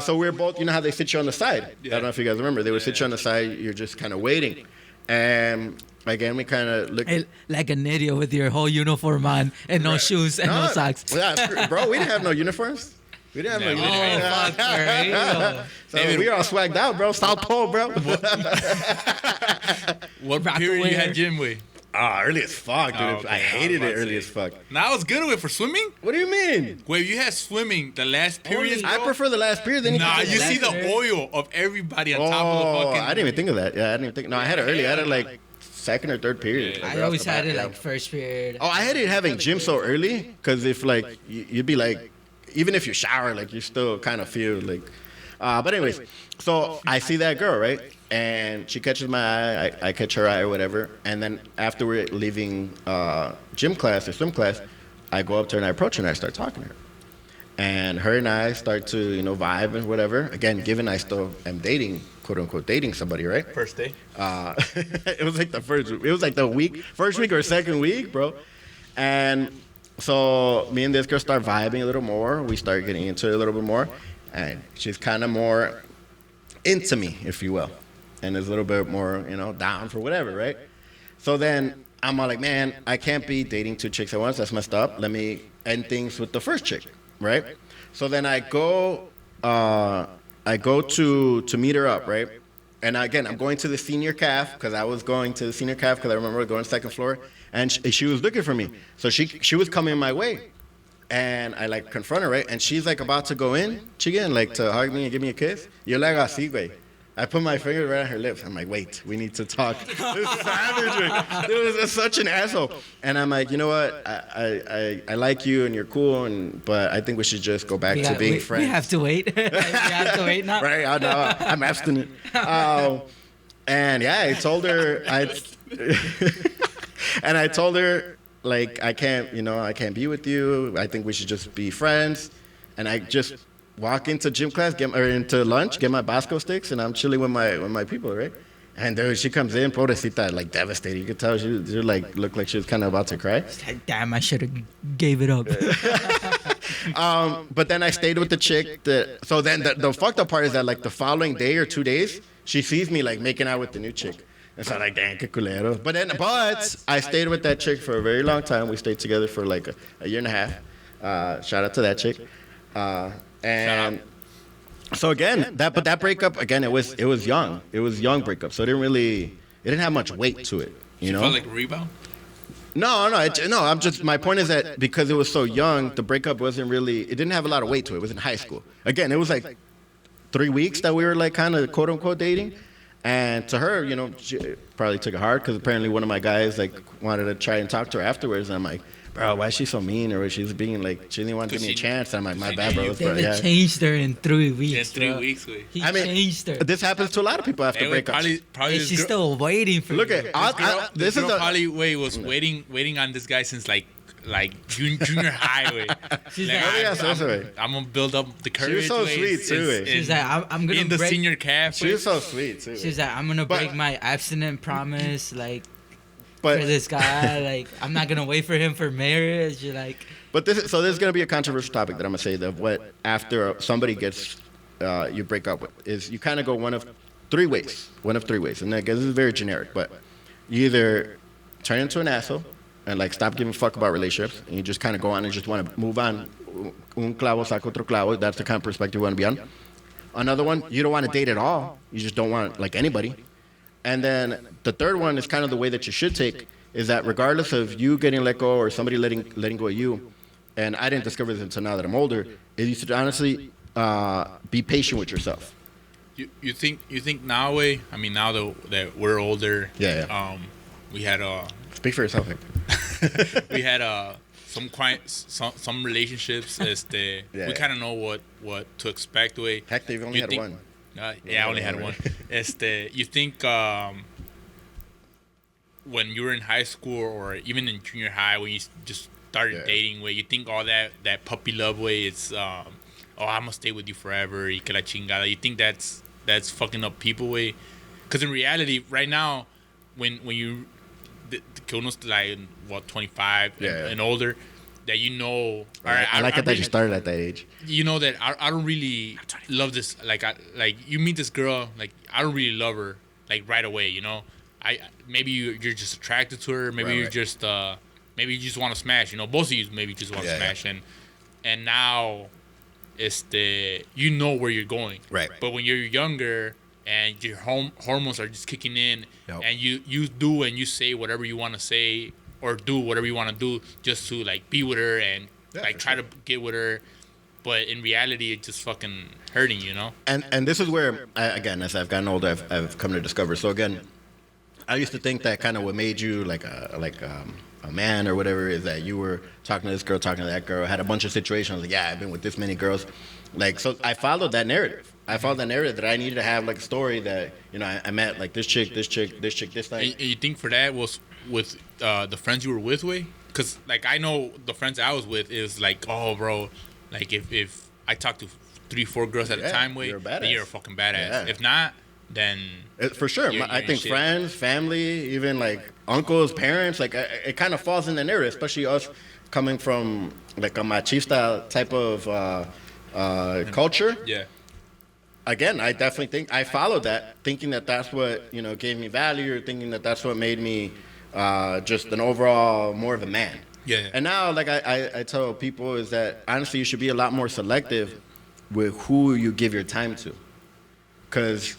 So we were both. You know how they sit you on the side? I don't know if you guys remember. They would sit you on the side. You're just kind of waiting, and again we kind of looked.
Like an idiot with your whole uniform on and no shoes and no socks.
Yeah, bro, we didn't have no uniforms. We didn't have no uniforms.
Fuck,
So we were all swagged out, bro. South Pole, bro.
What period you had gym with?
Early as fuck, dude.
Okay,
I hated
I
it
was about
early
to
as fuck.
Now I was good with it for swimming.
What do you mean?
Wait, you had swimming the last period.
I prefer the last period. Then
Nah, you see the
period.
oil of everybody on top of the fucking.
I didn't even think of that. Yeah, I didn't even think. No, I had it early. I had it like second or third period.
I always had it like first period.
Oh, I hated having gym so early because if like you'd be like, even if you shower, like you still kind of feel like. But anyways, so I see that girl, right? And she catches my eye, I catch her eye or whatever. And then after we're leaving gym class or swim class, I go up to her and I approach her and I start talking to her. And her and I start to, vibe and whatever. Again, given I still am dating, quote unquote, dating somebody, right?
First day.
It was like the first week or second week, bro. And so me and this girl start vibing a little more. We start getting into it a little bit more. And she's kind of more into me, if you will. And is a little bit more, down for whatever, right? So then I'm all like, man, I can't be dating two chicks at once. That's messed up. Let me end things with the first chick, right? So then I go to meet her up, right? And again, I'm going to the senior calf because I was going to the senior calf because I remember going to the second floor. And she was looking for me. So she was coming my way. And I like confront her, right? And she's like about to go in, chicken, like to hug me and give me a kiss. You're like así, güey. I put my finger right on her lips. I'm like, wait, we need to talk. This is savage. Dude, this is such an asshole. And I'm like, you know what? I like you and you're cool, but I think we should just go back to being friends.
We have to wait. We have to wait now.
Right? I'm abstinent. And yeah, I told her, and I told her, like, I can't be with you. I think we should just be friends. And I just walk into gym class, into lunch, get my Bosco sticks, and I'm chilling with my people, right? And dude, she comes in, pobrecita, like devastated. You could tell she like looked like she was kind of about to cry.
Like, damn, I should have gave it up.
But then I stayed with the chick. So then the fucked up part is that like the following day or 2 days, she sees me like making out with the new chick. And so I'm like, dang, que culero. But I stayed with that chick for a very long time. We stayed together for like a year and a half. Shout out to that chick. And so again, that breakup again, it was young. It was young breakup. So it didn't have much weight to it. You know?
Felt like a rebound?
No. My point is that because it was so young, the breakup it didn't have a lot of weight to it. It was in high school. Again, it was like 3 weeks that we were like kind of quote unquote dating. And to her, you know, she probably took it hard because apparently one of my guys like wanted to try and talk to her afterwards. And I'm like, bro, why is she so mean? Or she's being like, she didn't want to give me a chance. And I'm like, my bad, bro.
David changed her in 3 weeks.
In 3 weeks, wait.
He changed her.
This happens to a lot of people after breakups.
Probably
she's still waiting for
Look
you.
at this is
probably was waiting on this guy since like junior high way.
She's
like, I'm gonna build up the courage.
She was so sweet too.
She's like, I'm gonna
in the senior calf.
She was so sweet too.
She's like, I'm gonna break my abstinent promise, like for this guy. Like, I'm not gonna wait for him for marriage. You're like,
but this is gonna be a controversial topic that I'm gonna say that what after somebody gets you break up with is you kind of go one of three ways. And I guess this is very generic, but you either turn into an asshole and like stop giving a fuck about relationships, and you just kind of go on and just want to move on. Un clavo saca otro clavo. That's the kind of perspective you want to be on. Another one, you don't want to date at all. You just don't want like anybody. And then the third one is kind of the way that you should take, is that regardless of you getting let go or somebody letting go of you, and I didn't discover this until now that I'm older, is you should honestly be patient with yourself.
You think now way? I mean, now that we're older, we had
speak for yourself.
We had some relationships. We kind of know what to expect. Way.
Heck, they've only had one.
Yeah, I only had one. You think when you were in high school or even in junior high when you just started dating, way you think all that puppy love way, it's I'm gonna stay with you forever. Y que la chingada. You think that's fucking up people way? Because in reality, right now, when you que uno's like 25 and older, that you know.
I like it that you started at that age.
You know that I don't really love this. Like you meet this girl, like I don't really love her like right away. You know, maybe you're just attracted to her. Maybe you're just maybe you just want to smash. You know, both of you maybe just want to smash. And now it's you know where you're going. Right. But when you're younger and your hormones are just kicking in, and you do and you say whatever you want to say or do whatever you want to do just to like be with her and try to get with her, but in reality it's just fucking hurting, you know.
And this is where again, as I've gotten older, I've come to discover. So again, I used to think that kind of what made you like a man or whatever is that you were talking to this girl, talking to that girl, had a bunch of situations like I've been with this many girls, like, so I followed that narrative. That I needed to have like a story that, you know, I met like this chick, this time.
And you think for that was with the friends you were with, way? Because like I know the friends I was with is like, oh bro, like if I talk to 3-4 girls at a time, way, then you're a fucking badass. Yeah. If not, then
for sure. I think friends, family, even like uncles, parents, like it kind of falls in the narrative, especially us coming from like a machista type of culture.
Yeah.
Again, I definitely think I followed that, thinking that that's what, you know, gave me value, or thinking that that's what made me just an overall more of a man.
Yeah.
And now, like I tell people, is that honestly you should be a lot more selective with who you give your time to, because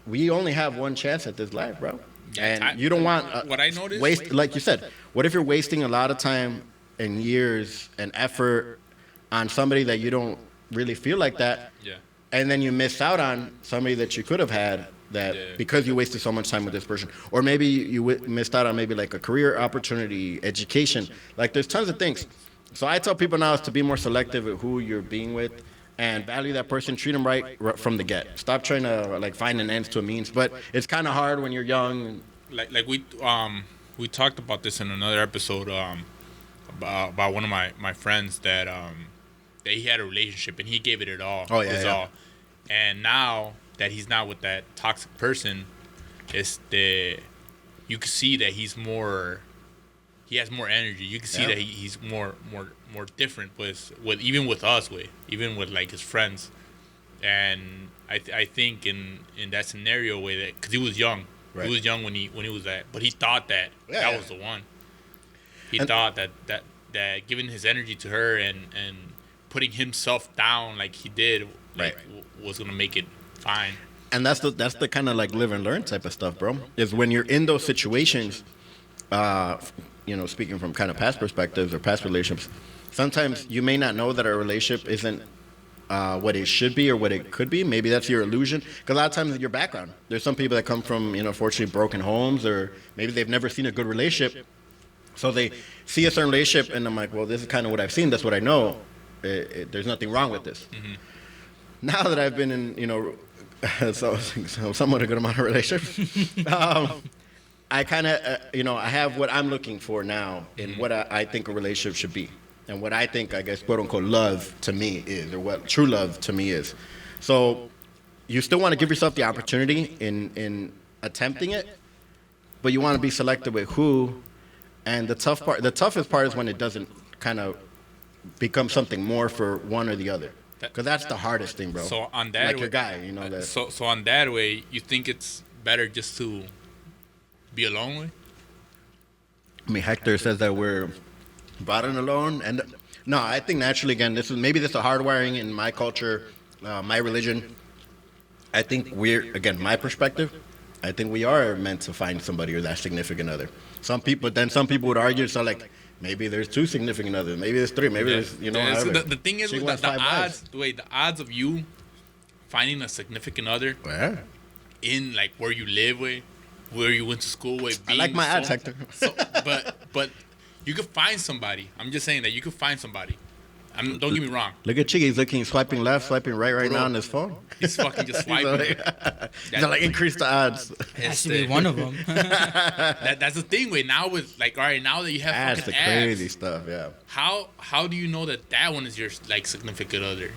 we only have one chance at this life, bro. And you don't want
what I noticed
waste, like you said. What if you're wasting a lot of time and years and effort on somebody that you don't really feel like that?
Yeah.
and then you miss out on somebody that you could have had that because you wasted so much time with this person, or maybe you missed out on maybe like a career opportunity, education. Like there's tons of things. So I tell people now is to be more selective at who you're being with, and value that person, treat them right from the get. Stop trying to like find an ends to a means. But it's kind of hard when you're young.
Like we talked about this in another episode about one of my friends that he had a relationship and he gave it all.
Oh yeah, yeah.
All. And now that he's not with that toxic person, you can see that he has more energy. You can see that he's more different with even with us, even with like his friends. And I think in that scenario that because he was young. Right. He was young when he was that, but he thought that was the one. He thought that giving his energy to her and putting himself down like he did was gonna make it fine.
And that's the kind of like live and learn type of stuff, bro. Is when you're in those situations, speaking from kind of past perspectives or past relationships, sometimes you may not know that a relationship isn't what it should be or what it could be. Maybe that's your illusion. Because a lot of times your background. There's some people that come from, fortunately broken homes, or maybe they've never seen a good relationship. So they see a certain relationship and I'm like, well, this is kind of what I've seen. That's what I know. There's nothing wrong with this. Mm-hmm. Now that I've been in, so somewhat a good amount of relationships, I kind of, I have what I'm looking for now in what I think a relationship should be. And what I think, I guess, quote unquote, love to me is, or what true love to me is. So you still want to give yourself the opportunity in attempting it, but you want to be selective with who. And the toughest part is when it doesn't kind of become something more for one or the other. Because that's the hardest thing, bro.
So on that,
like your guy, that.
So on that way, you think it's better just to be alone with?
I mean, Hector says that we're brought in alone, and no, I think naturally, again, this is a hardwiring in my culture, my religion. I think my perspective, I think we are meant to find somebody or that significant other. Some people would argue, so like, maybe there's two significant others, maybe there's three, maybe there's,
So the thing is, the odds of you finding a significant other in like where you live, where you went to school,
I like my odds, Hector.
But you could find somebody. I'm just saying that you could find somebody. Don't get me wrong.
Look at Chiggy. He's swiping left, swiping right now on his phone.
He's fucking just swiping.
He's like, increase the odds.
Has to be one of them.
That's the thing. Now with like, all right, now that you have
that's the crazy stuff. Yeah.
How do you know that one is your like significant other?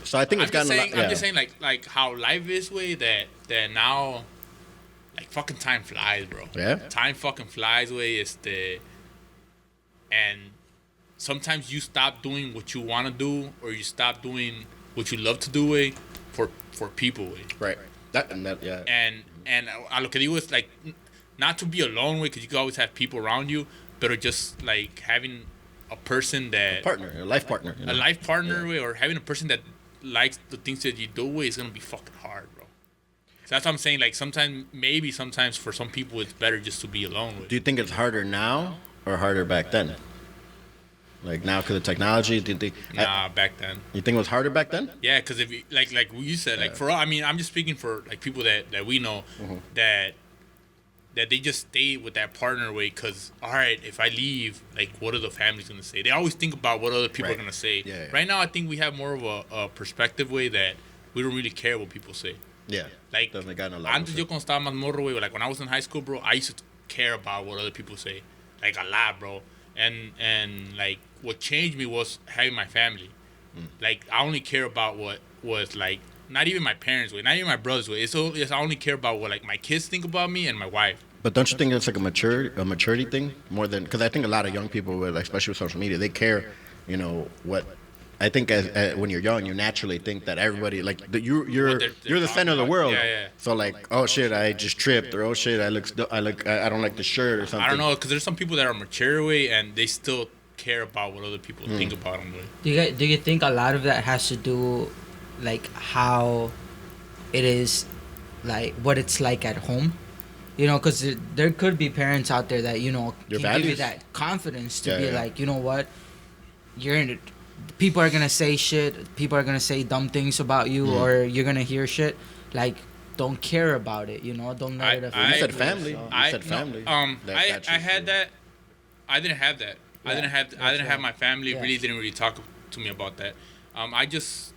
So I think it's gotten a lot.
I'm just saying like how life is that now, like fucking time flies, bro.
Yeah.
Time fucking flies and sometimes you stop doing what you want to do, or you stop doing what you love to do, for people,
Right. And
I look at it as like not to be alone, because you can always have people around you, but just like having a person that
a life partner,
or having a person that likes the things that you do is gonna be fucking hard, bro. So that's what I'm saying. Like sometimes for some people it's better just to be alone.
Do you think it's harder now or harder back then? Like now because of technology?
Back then.
You think it was harder back then?
Yeah, because if you, like you said, like for I mean, I'm just speaking for like people that we know, that they just stay with that partner because all right, if I leave, like what are the families gonna say? They always think about what other people are gonna say.
Yeah.
Right now, I think we have more of a perspective that we don't really care what people say.
Yeah.
Like antes yo cuando estaba más morro, like when I was in high school, bro, I used to care about what other people say, like a lot, bro. And like what changed me was having my family. Like I only care about what was like not even my parents' way, not even my brother's way. I only care about what like my kids think about me and my wife.
But don't you think it's like a maturity thing more than, because I think a lot of young people, like, especially with social media, they care, what. I think as when you're young, you naturally think that everybody you're the center of the world.
Yeah.
So like, oh shit, I just tripped, or oh shit, I don't like the shirt or something.
I don't know, because there's some people that are mature and they still care about what other people think about them.
Do you think a lot of that has to do, like how it is, like what it's like at home? Because there could be parents out there that can give you that confidence to be like, you know what, you're in people are gonna say shit. People are gonna say dumb things about you, or you're gonna hear shit. Like, don't care about it. You know, don't let it affect
You
you.
said family.
So-
You said family.
I had that. I didn't have that. I didn't have
right.
my family
Yeah.
didn't really talk to me about that. I just,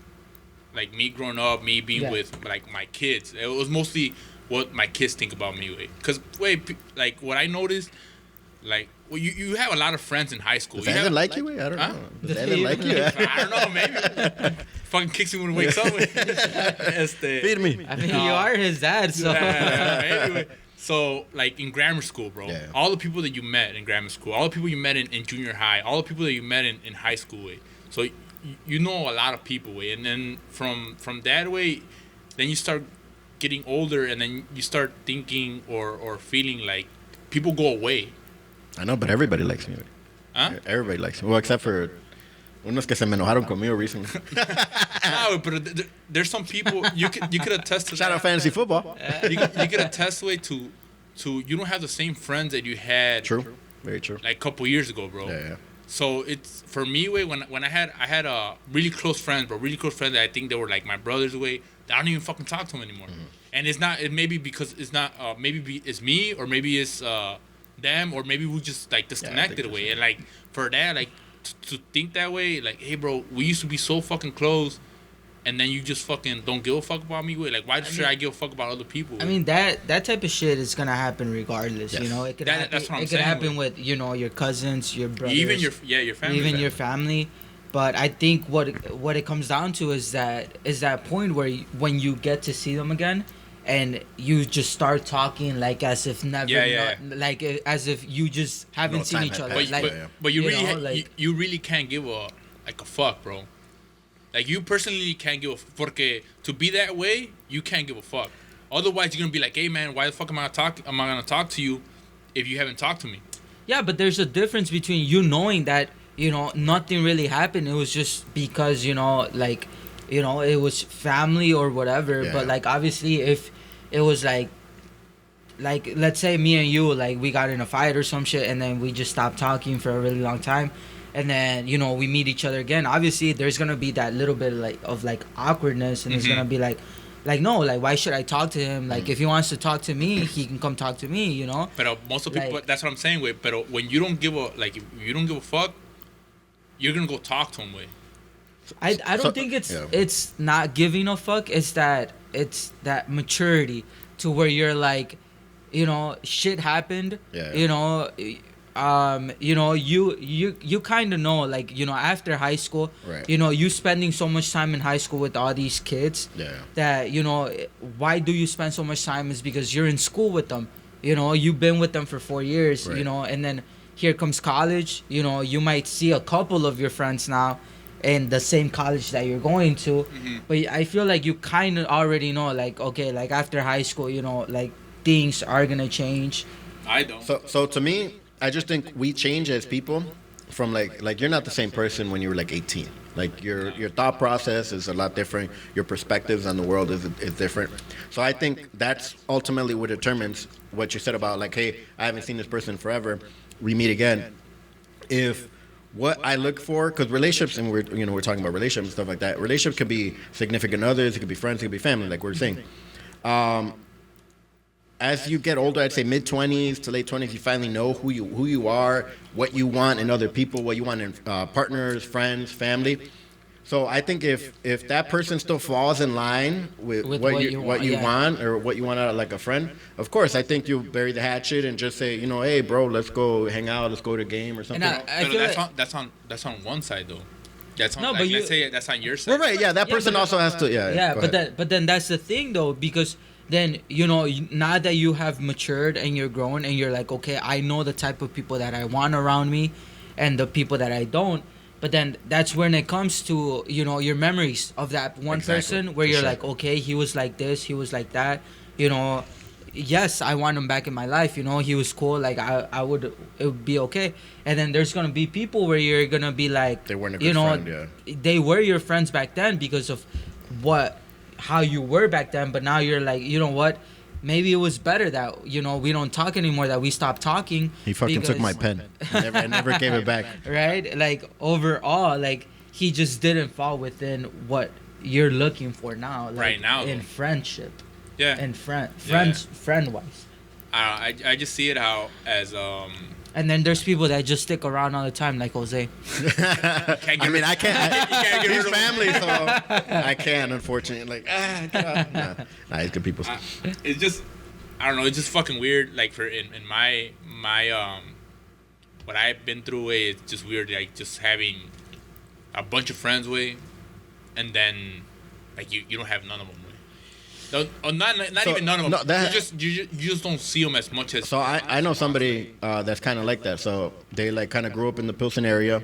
like, me growing up, me being with like my kids. It was mostly what my kids think about me. Cause like what I noticed, like, well, you have a lot of friends in high school.
Does
You
Evan
have,
like you? I don't
Huh?
know. Does Evan like you?
I don't know, maybe. Fucking kicks me when he wakes up.
Feed me.
I mean, you are his dad, so.
Anyway, so, like, in grammar school, bro,
Yeah.
all the people that you met in grammar school, all the people you met in junior high, all the people that you met in high school, way. So you know a lot of people, way. And then from that way, then you start getting older, and then you start thinking or feeling like people go away.
I know, but everybody likes me.
Huh?
Everybody likes me. Well, except for unos que se me enojaron conmigo recently.
No, but there's some people you could attest to.
Shout
that.
out fantasy football.
You could attest to you don't have the same friends that you had.
True. Very true.
Like a couple years ago, bro.
Yeah.
So it's for me, way when I had really close friends, bro, really close friends that I think they were like my brothers, way. I don't even fucking talk to them anymore. And it's not. It maybe because it's not. Maybe it's me, or maybe it's them, or maybe we just like disconnected away. And like for that, like to think that way, like, hey, bro, we used to be so fucking close, and then you just fucking don't give a fuck about me. Way, like, why should I give a fuck about other people?
I mean, that type of shit is gonna happen regardless.
Yes.
You know, it could
That's
happen.
what I'm
It could
saying,
happen with your cousins, your brothers,
even your family,
even your family. But I think what it comes down to is that point where when you get to see them again, and you just start talking like as if never, like as if you just haven't
No
seen
time
each
had
other.
passed.
Like,
But you really
know, like-
you really can't give a fuck, bro. Like, you personally can't give a porque to be that way, you can't give a fuck. Otherwise, you're gonna be like, hey man, why the fuck am I gonna talk to you if you haven't talked to me?
Yeah, but there's a difference between you knowing that, nothing really happened. It was just because, like, it was family or whatever.
Yeah.
But, like, obviously, if it was, like, let's say me and you, like, we got in a fight or some shit, and then we just stopped talking for a really long time. And then, we meet each other again. Obviously, there's going to be that little bit, of awkwardness. And it's going to be, like, no, like, why should I talk to him? Like, if he wants to talk to me, he can come talk to me,
But most of the people,
Like-
that's what I'm saying, wait. But when you don't give a if you don't give a fuck, you're gonna go talk to him, wait.
I don't
So-
think it's
yeah.
it's not giving a fuck. It's that maturity to where you're like, shit happened.
Yeah.
You kind of know, like, after high school,
Right.
you spending so much time in high school with all these kids.
Yeah.
That why do you spend so much time is because you're in school with them. You've been with them for 4 years.
Right.
And then here comes college. You might see a couple of your friends now in the same college that you're going to, but I feel like you kind of already know, like, okay, like after high school, like things are gonna change.
I don't.
So to me, I just think we change as people from like you're not the same person when you were like 18. Like your thought process is a lot different. Your perspectives on the world is different. So I think that's ultimately what determines what you said about, like, hey, I haven't seen this person forever. We meet again. If what I look for, because relationships, and we're talking about relationships and stuff like that. Relationships could be significant others, it could be friends, it could be family, like we're saying. As you get older, I'd say mid-20s to late 20s, you finally know who you are, what you want in other people, what you want in partners, friends, family. So I think if that person still falls in line with what you want, or what you want out of, like, a friend, of course, I think you bury the hatchet and just say, hey, bro, let's go hang out, let's go to a game or something.
And I
But
feel
that's
like,
on one side though. That's on,
No,
like,
but
let's say that's on your side.
Well, right, yeah, that person
but-
also has to,
yeah,
go
but
ahead.
then that's the thing though, because then now that you have matured and you're grown and you're like, okay, I know the type of people that I want around me and the people that I don't. But then that's when it comes to your memories of that one
Exactly,
person where
for
you're
sure.
like, okay, he was like this, he was like that, yes, I want him back in my life, he was cool, like it would be okay. And then there's gonna be people where you're gonna be like,
They weren't a good friend, yeah.
they were your friends back then because of how you were back then, but now you're like, you know what, maybe it was better that we don't talk anymore, that we stopped talking.
He fucking took my
because-
pen. I never gave it back.
right, like overall, like he just didn't fall within what you're looking for now. Like,
Right now,
in
though.
friendship.
Yeah.
And friend wise.
I just see it as
And then there's people that just stick around all the time, like Jose.
I mean, I can't.
You can't get
He's
rid of
family, so I can't. Unfortunately, like, nah, he's good people.
it's just, I don't know. It's just fucking weird. Like for in my what I've been through, way, it's just weird. Like just having a bunch of friends, way, and then like you don't have none of them. Not
So,
even none of them.
no,
you just don't see them as much as.
So I know somebody that's kind of like that. So they like kind of grew up in the Pilsen area,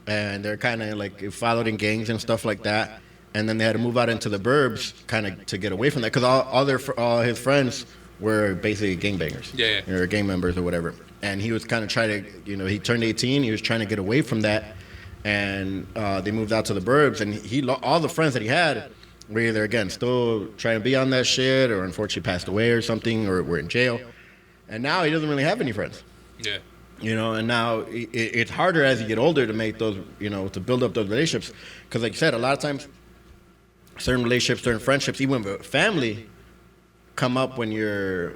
and they're kind of like followed in gangs and stuff like that. And then they had to move out into the burbs, kind of to get away from that, because all his friends were basically gangbangers, or gang members or whatever. And he was kind of trying to, he turned 18. He was trying to get away from that, and they moved out to the burbs. And all the friends that he had were either, again, still trying to be on that shit, or unfortunately passed away or something, or were in jail. And now he doesn't really have any friends.
Yeah.
And now it's harder as you get older to make those, to build up those relationships. Because like you said, a lot of times, certain relationships, certain friendships, even with family, come up when you're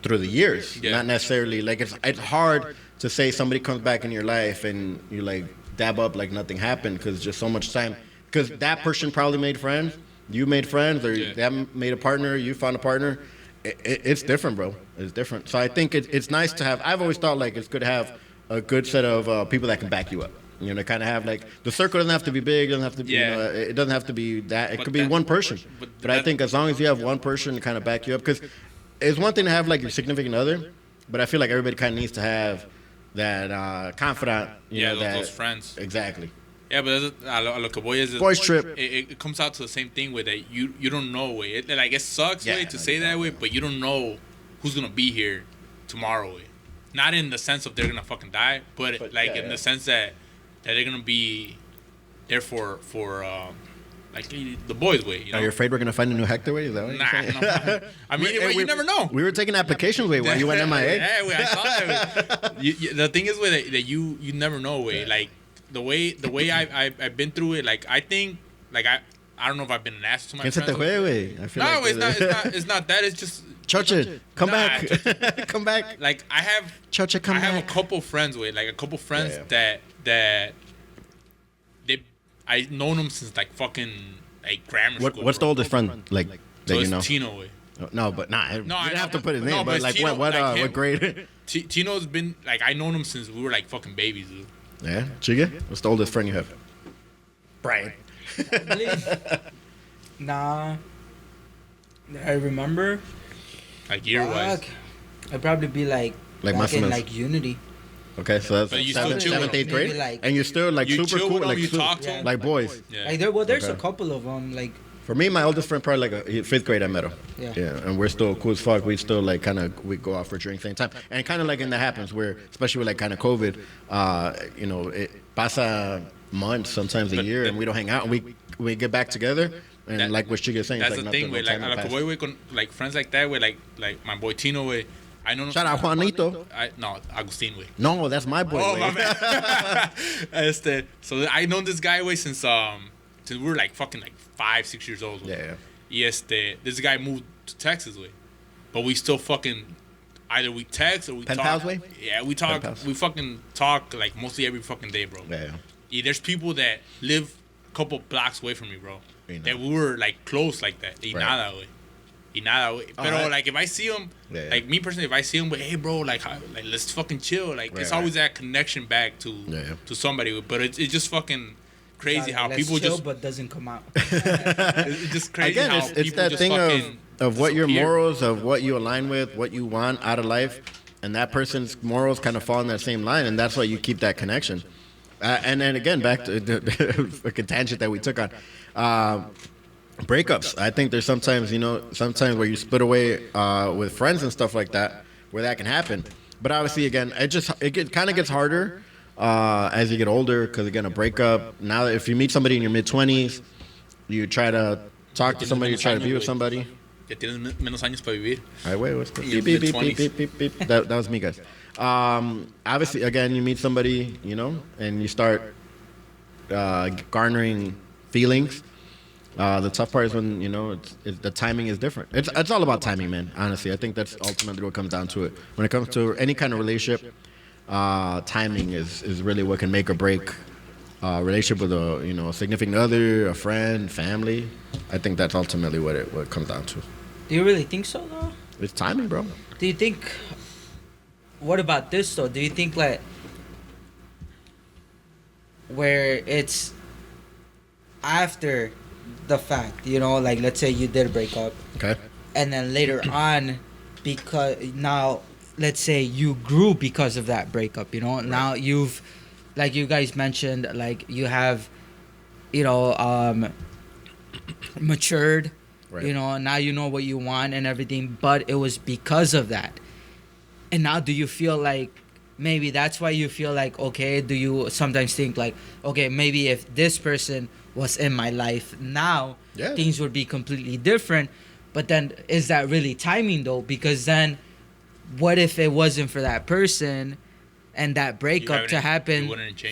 through the years.
Yeah.
Not necessarily, like it's hard to say somebody comes back in your life and you like dab up like nothing happened, because just so much time. Because that person probably made friends. You made friends, or that made a partner. You found a partner. It's different, bro. It's different. So I think it's nice to have. I've always thought like it's good to have a good set of people that can back you up. Kind of have like the circle doesn't have to be big. Doesn't have to be. It doesn't have to be that. It could be one person. But I think as long as you have one person to kind of back you up, because it's one thing to have like your significant other, but I feel like everybody kind of needs to have that confidant.
Those friends.
Exactly.
Yeah, but a lo que voy is
Boys trip.
It comes out to the same thing with that you don't know, way. It sucks, way, to say that way, but you don't know who's gonna be here tomorrow, way. Not in the sense of they're gonna fucking die, but in the sense that they're gonna be there for like the boys, way.
Are you afraid we're gonna find a new Hector, way? Is that what you're saying?
No. I mean, you never know.
We were taking applications, way, while you went MIA.
Yeah, way, I saw that. Way. The thing is, way, that you never know, way. Like the way I've been through it, like I think, like I don't know if I've been an ass to my friends. No, it's not that. It's just
Choche, come back. Come back.
Like I have
Choche, come back.
I have a couple friends, way, like a couple friends that I known them since like fucking like grammar school.
What's the oldest friend like
so
that you
it's
know?
Tino, way.
No, but nah. You
I
didn't have to
know.
put his name,
No,
but
it's
like
Tino,
what grade?
Tino's been like, I known him since we were like fucking babies, dude.
Yeah, Chiga. What's the oldest friend you have? Brian.
Nah. I remember.
Like year wise.
I'd probably be like
más o
in
menos.
like Unity.
Okay, so that's
But you still chill
seventh,
with
eighth
them.
grade,
Maybe like-
and you're still like
You
super
chill
cool,
with them,
like
you talk to them?
like boys.
Yeah.
Like there's
Okay.
a couple of them like.
For me, my oldest friend probably like fifth grade. I met him.
Yeah.
And we're still cool as fuck. We still like we go out for drinks same time, and kind of like, and that happens where, especially with like kind of COVID, it pasa months, sometimes a year, and we don't hang out, and we get back together, and like what Chiga's saying,
That's
it's like
the thing,
nothing,
way.
no
Like
time
a
has
boy, way, con, like friends like that, way, like my boy Tino, way. I know.
Shout out Juanito.
No, Agustin, way.
No, that's my boy.
Oh,
way.
my bad. So I known this guy, way, since we were like fucking like 5-6 years old. Way.
Yeah.
This guy moved to Texas, way, but we still fucking either we text or we
Pen
talk.
pals, way?
Yeah, we talk.
Pen pals.
We fucking talk like mostly every fucking day, bro.
Yeah.
There's people that live a couple blocks away from me, bro. That we were like close like that. Y nada, way. Pero like if I see them, like me personally, if I see them, but hey, bro, like let's fucking chill. Like it's always that connection back to somebody. But it's just fucking crazy how people
chill,
just.
but doesn't come out.
It's just crazy
Again,
how
it's
people
that
just
thing
fucking
of what your
disappear.
morals, of what you align with, what you want out of life, and that person's morals kind of fall in that same line, and that's why you keep that connection. And then again, back to the tangent that we took on. Breakups. I think there's sometimes where you split away with friends and stuff like that, where that can happen. But obviously, again, it kind of gets harder as you get older, because again, a breakup. Now, if you meet somebody in your mid-20s, you try to talk to somebody, you try to be with somebody.
Que tienes menos años para vivir.
All right, wait, what's the
Your
beep, beep, beep,
mid-20s.
beep, beep, beep, beep. That was me, guys. Obviously, again, you meet somebody, and you start garnering feelings. The tough part is when the timing is different. It's all about timing, man. Honestly, I think that's ultimately what comes down to it. When it comes to any kind of relationship, timing is really what can make or break a relationship with a significant other, a friend, family. I think that's ultimately what it comes down to.
Do you really think so, though?
It's timing, bro.
Do you think? What about this though? Do you think like where it's after the fact, like let's say you did break up,
Okay.
and then later on, because now let's say you grew because of that breakup,
Right.
now you've, like you guys mentioned, like you have, matured,
Right.
now you know what you want and everything, but it was because of that. And now do you feel like maybe that's why you feel like, okay, do you sometimes think like, okay, maybe if this person was in my life now,
Yeah.
things would be completely different. But then is that really timing though? Because then what if it wasn't for that person and that breakup to happen,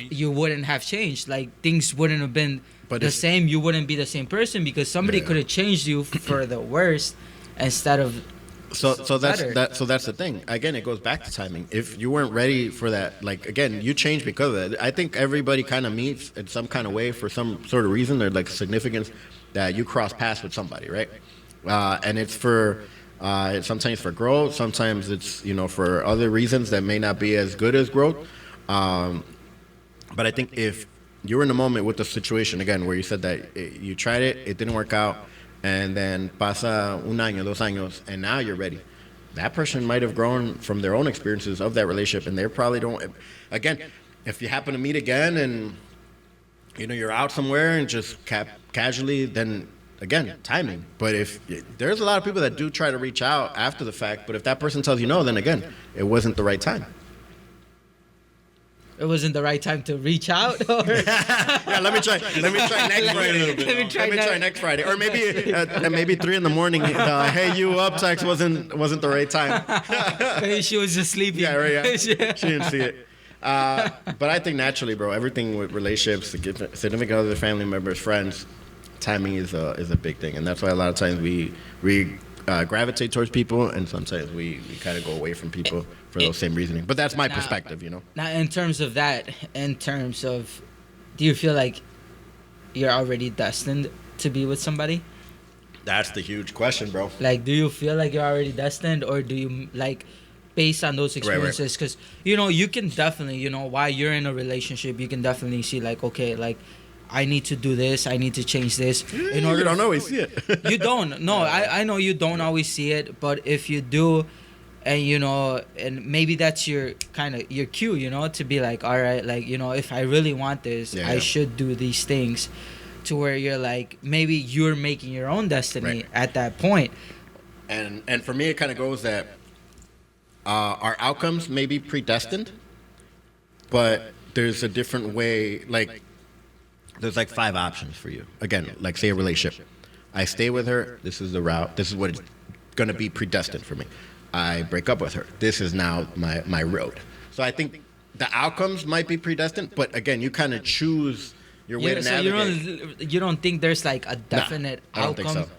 you wouldn't have changed. Like things wouldn't have been the same. You wouldn't be the same person because somebody could have changed you for the worst instead of
So that's
better.
that's the thing. Again, it goes back to timing. If you weren't ready for that, like again, you changed because of it. I think everybody kind of meets in some kind of way for some sort of reason. There's like significance that you cross paths with somebody, right? And it's for sometimes for growth, sometimes it's for other reasons that may not be as good as growth. But I think if you're in the moment with the situation again, where you said that you tried it, it didn't work out. And then pasa un año, dos años, and now you're ready. That person might have grown from their own experiences of that relationship, and they probably don't. Again, if you happen to meet again and you're out somewhere and just casually, then again, timing. But if there's a lot of people that do try to reach out after the fact, but if that person tells you no, then again, it wasn't the right time.
it wasn't the right time to reach out? Or
Yeah, let me try next Friday.
Let me try
Next Friday, or maybe 3 a.m. Hey, you up text wasn't the right time.
maybe she was just sleeping.
Yeah, right. Yeah. She didn't see it. But I think naturally, bro, everything with relationships, significant other, family members, friends, timing is a big thing, and that's why a lot of times we gravitate towards people, and sometimes we kind of go away from people for those same reasoning. But that's my perspective,
Now, in terms of, do you feel like you're already destined to be with somebody?
That's the huge question, bro.
Like, do you feel like you're already destined, or do you like, based on those experiences? Because you can definitely, while you're in a relationship, you can definitely see like, okay, like, I need to do this, I need to change this. In order,
You don't always see it.
You don't. No, I know you don't always see it, but if you do, and and maybe that's your your cue, to be like, all right, like, if I really want this, I should do these things, to where you're like, maybe you're making your own destiny at that point.
And for me, it kind of goes that our outcomes may be predestined, but there's a different way. Like, there's like 5 options for you. Again, like say a relationship. I stay with her. This is the route. This is what it's going to be predestined for me. I break up with her. This is now my road. So I think the outcomes might be predestined, but again, you kind of choose your way to navigate.
You don't think there's like a definite
I don't
outcome?
think so.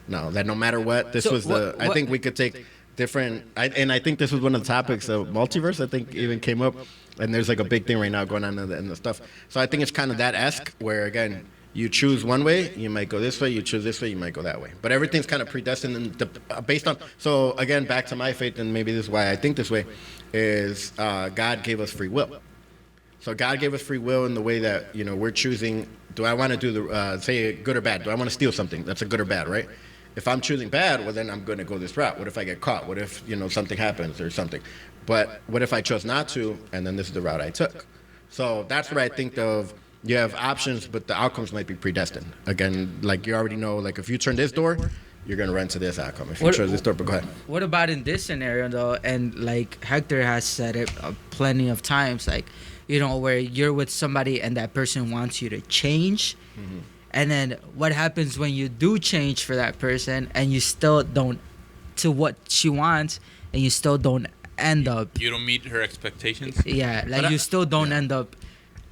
No, that no matter what, I think we could take different. I think this was one of the topics of multiverse. I think even came up, and there's like a big thing right now going on in the stuff. So I think it's kind of that esque, where again, you choose one way, you might go this way. You choose this way, you might go that way. But everything's kind of predestined and based on. So again, back to my faith, and maybe this is why I think this way, is God gave us free will. So God gave us free will in the way that we're choosing. Do I want to do the say good or bad? Do I want to steal something? That's a good or bad, right? If I'm choosing bad, well then I'm going to go this route. What if I get caught? What if something happens or something? But what if I chose not to, and then this is the route I took? So that's what I think of. You have options, but the outcomes might be predestined. Again, like you already know, like if you turn this door, you're going to run to this outcome. If you chose this door, but go ahead.
What about in this scenario, though? And like Hector has said it plenty of times, like, where you're with somebody and that person wants you to change. Mm-hmm. And then what happens when you do change for that person and you still don't to what she wants, and you still don't end up.
You don't meet her expectations?
Yeah, like you still don't end up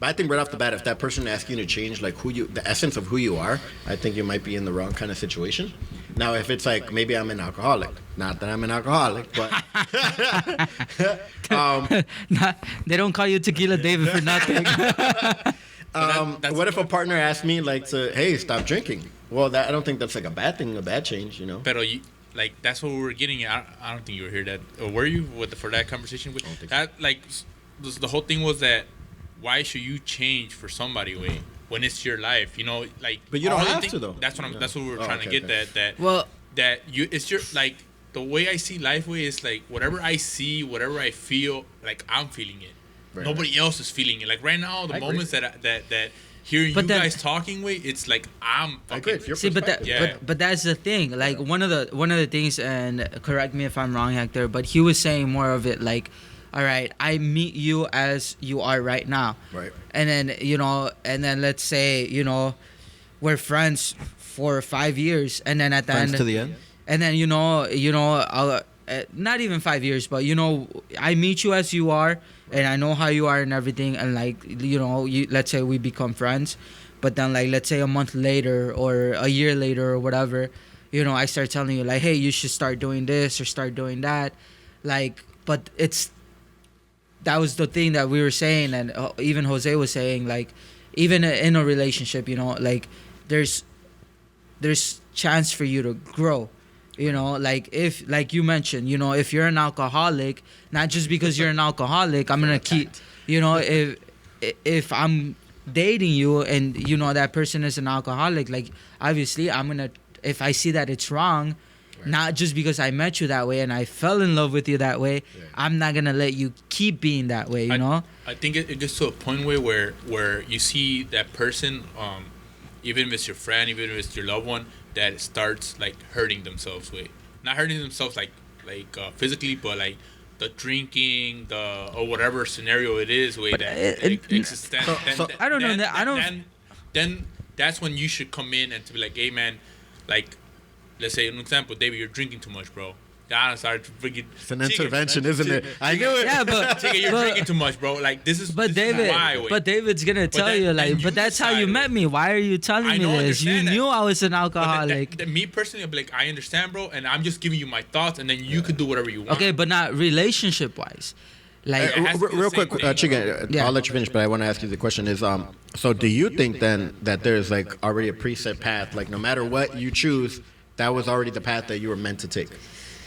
But I think right off the bat, if that person asks you to change, like the essence of who you are, I think you might be in the wrong kind of situation. Now, if it's like maybe I'm an alcoholic, not that I'm an alcoholic, but
They don't call you Tequila David for nothing.
what if a partner asked me like hey, stop drinking? Well, I don't think that's like a bad thing, a bad change, you know.
Pero like that's what we were getting at. I don't think you were here. Or were you for that conversation with that? So. Like the whole thing was that why should you change for somebody when it's your life? You know, like.
But you don't have to though.
That's what we were trying to get.
Okay.
That it's your like the way I see life is like whatever I see, whatever I feel, like I'm feeling it. Right, nobody else is feeling it. Like right now, the moments that hearing you guys talking, it's like I'm fucking.
See, but that's the thing. Like one of the things, and correct me if I'm wrong, Hector, but he was saying more of it like, all right, I meet you as you are right now. Right. And then let's say, we're friends for 5 years, and then at the
end to the end.
And then I'll, not even 5 years, but I meet you as you are, and I know how you are and everything, and like let's say we become friends, but then like let's say a month later or a year later or whatever, I start telling you like, hey, you should start doing this or start doing that, like, but that was the thing that we were saying, and even Jose was saying, like, even in a relationship, like there's chance for you to grow. Like if, like you mentioned, if you're an alcoholic, not just because you're an alcoholic, I'm gonna keep, if I'm dating you and that person is an alcoholic, like obviously I'm gonna, if I see that it's wrong, not just because I met you that way and I fell in love with you that way, I'm not gonna let you keep being that way. I
think it gets to a point where you see that person, even if it's your friend, even if it's your loved one, that starts like hurting themselves not hurting themselves like physically, but like the drinking, or whatever scenario it is,
I don't know.
Then that's when you should come in and to be like, hey man, like let's say an example, David, you're drinking too much, bro. It's
an intervention, isn't it? I knew it.
Yeah, but
you're drinking too much, bro. Like this is.
But David, but David's gonna tell you like, but that's how you met me. Why are you telling me this? You knew I was an alcoholic.
Me personally, I'm like, I understand, bro, and I'm just giving you my thoughts, and then you could do whatever you want.
Okay, but not relationship wise. Like
real quick, Chica, I'll let you finish, but I want to ask you the question is, so do you think then that there's like already a preset path, like no matter what you choose, that was already the path that you were meant to take?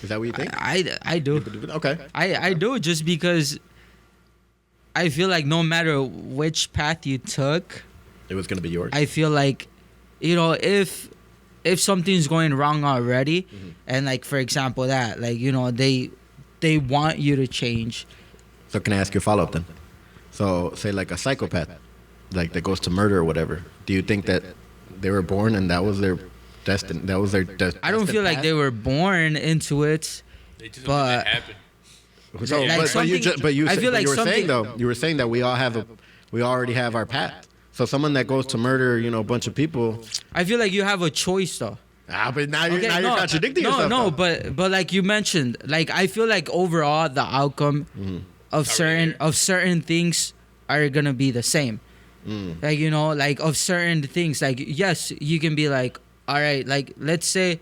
Is that what you think?
I do.
Okay.
I do, just because I feel like no matter which path you took,
it was going to be yours.
I feel like, if something's going wrong already, and like for example that, like, they want you to change.
So can I ask you a follow-up then? So say like a psychopath, like that goes to murder or whatever. Do you think that they were born and that was their destined? That was their
I don't feel like they were born into it, but
happened.
So, like you were saying that we already have our path. So someone that goes to murder, a bunch of people.
I feel like you have a choice though.
But now you're contradicting yourself.
No, but like you mentioned, like I feel like overall the outcome of certain things are gonna be the same. Like like of certain things, like yes, you can be like, all right, like let's say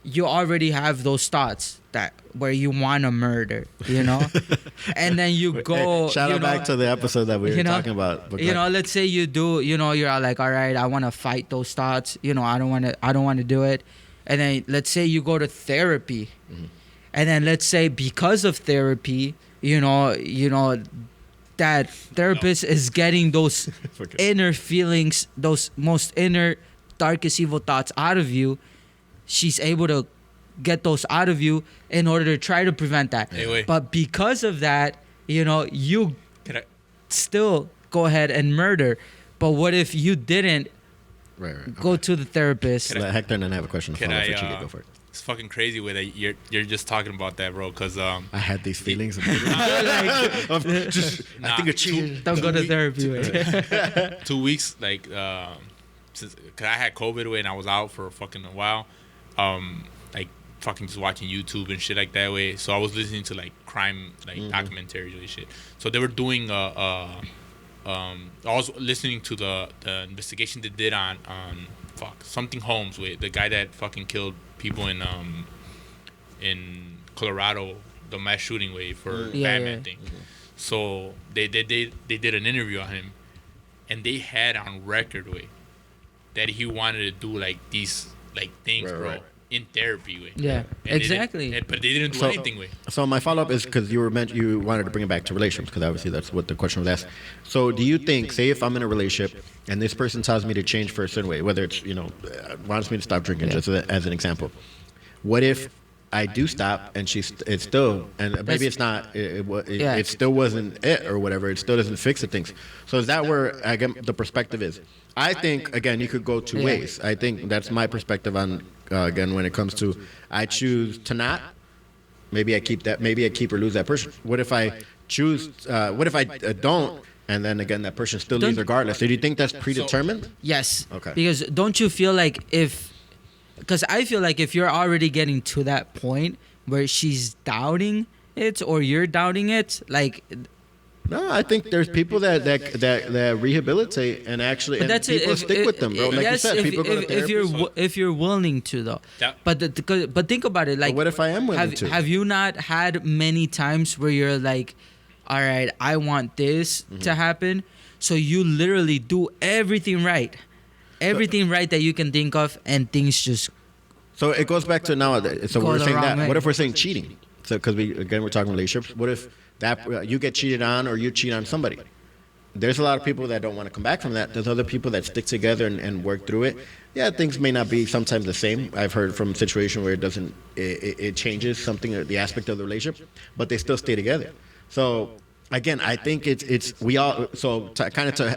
you already have those thoughts that where you want to murder, and then you go.
Hey, shout out back to the episode that we were talking about.
Let's say you do, you're like, all right, I want to fight those thoughts. I don't want to do it, and then let's say you go to therapy, and then let's say because of therapy, that therapist is getting those inner feelings, those most inner darkest evil thoughts out of you. She's able to get those out of you in order to try to prevent that.
Hey,
but because of that, you still go ahead and murder. But what if you didn't go to the therapist?
Hector and I have a question. Go for it.
It's fucking crazy way that you're just talking about that, bro. Because I
had these feelings of
I
think you're cheating.
Don't go to therapy.
2 weeks, like, cause I had COVID and I was out for fucking a while. Like fucking just watching YouTube and shit like that way. So I was listening to like crime, like documentaries and shit. So they were doing I was listening to the investigation they did on something Holmes with the guy that fucking killed people in Colorado, the mass shooting way for Batman thing. So they did an interview on him, and they had on record way that he wanted to do like these like things, bro. Right. In therapy way.
Yeah,
and
exactly.
But they didn't do anything with.
So my follow-up is because you wanted to bring it back to relationships, because obviously that's what the question was asked. So do you think, say if I'm in a relationship and this person tells me to change for a certain way, whether it's, wants me to stop drinking, just as an example, what if I do stop and it's still, and maybe it's not, it still wasn't it or whatever, it still doesn't fix the things. So is that where, again, the perspective is? I think, again, you could go two ways. I think that's my perspective on, again, when it comes to, I choose to not, maybe I keep or lose that person. What if I choose, what if I don't, and then again, that person still leaves regardless? So do you think that's predetermined?
Yes.
Okay.
Because don't you feel like because I feel like if you're already getting to that point where she's doubting it or you're doubting it, like...
No, I think there's people that rehabilitate and actually,
but
and people stick with them, bro. Like you said, people go to therapy.
If you're willing to, though. But think about it. Like,
but what if I am willing to?
Have you not had many times where you're like, all right, I want this to happen, so you literally do everything right that you can think of, and things just.
So it goes back to nowadays. So we're saying that. Way. What if we're saying cheating? So because we're talking relationships. What if that you get cheated on or you cheat on somebody? There's a lot of people that don't want to come back from that. There's other people that stick together and work through it. Yeah, things may not be sometimes the same. I've heard from a situation where it changes something, the aspect of the relationship, but they still stay together. So again, I think we all. So to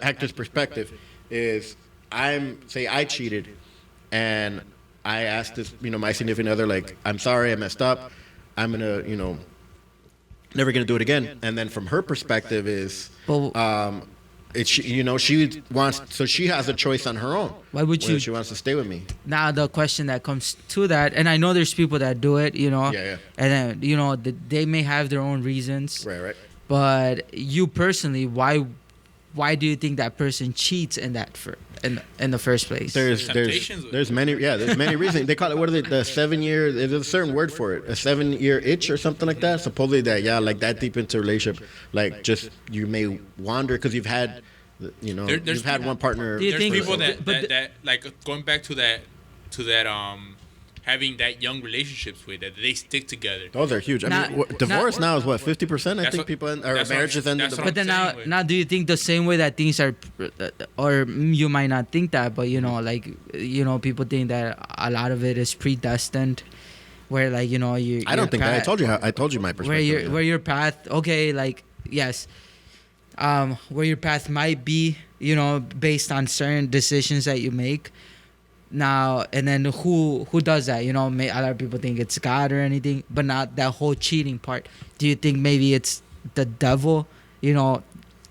Hector's perspective is, I cheated, and I asked this, my significant other, like, I'm sorry, I messed up. I'm gonna, never gonna do it again. And then from her perspective is, she wants, so she has a choice on her own.
Why would you?
She wants to stay with me.
Now the question that comes to that, and I know there's people that do it,
Yeah.
And then they may have their own reasons.
Right.
But you personally, why do you think that person cheats in the first place?
There's many reasons. They call it, what are they, the 7 year, there's a certain word for it, a 7-year itch or something like that. Supposedly like that deep into a relationship, like just you may wander because you've had, you've had one partner.
There's people that like going back to that having that young relationships with that they stick together.
Those are huge. Divorce now is what, 50%? I think people marriages end.
But then now, do you think the same way that things are, or you might not think that, but people think that a lot of it is predestined, where like you.
I don't think that. I told you my perspective.
Where your path, okay, like yes, where your path might be, based on certain decisions that you make. Now and then, who does that? A lot of people think it's God or anything, but not that whole cheating part. Do you think maybe it's the devil,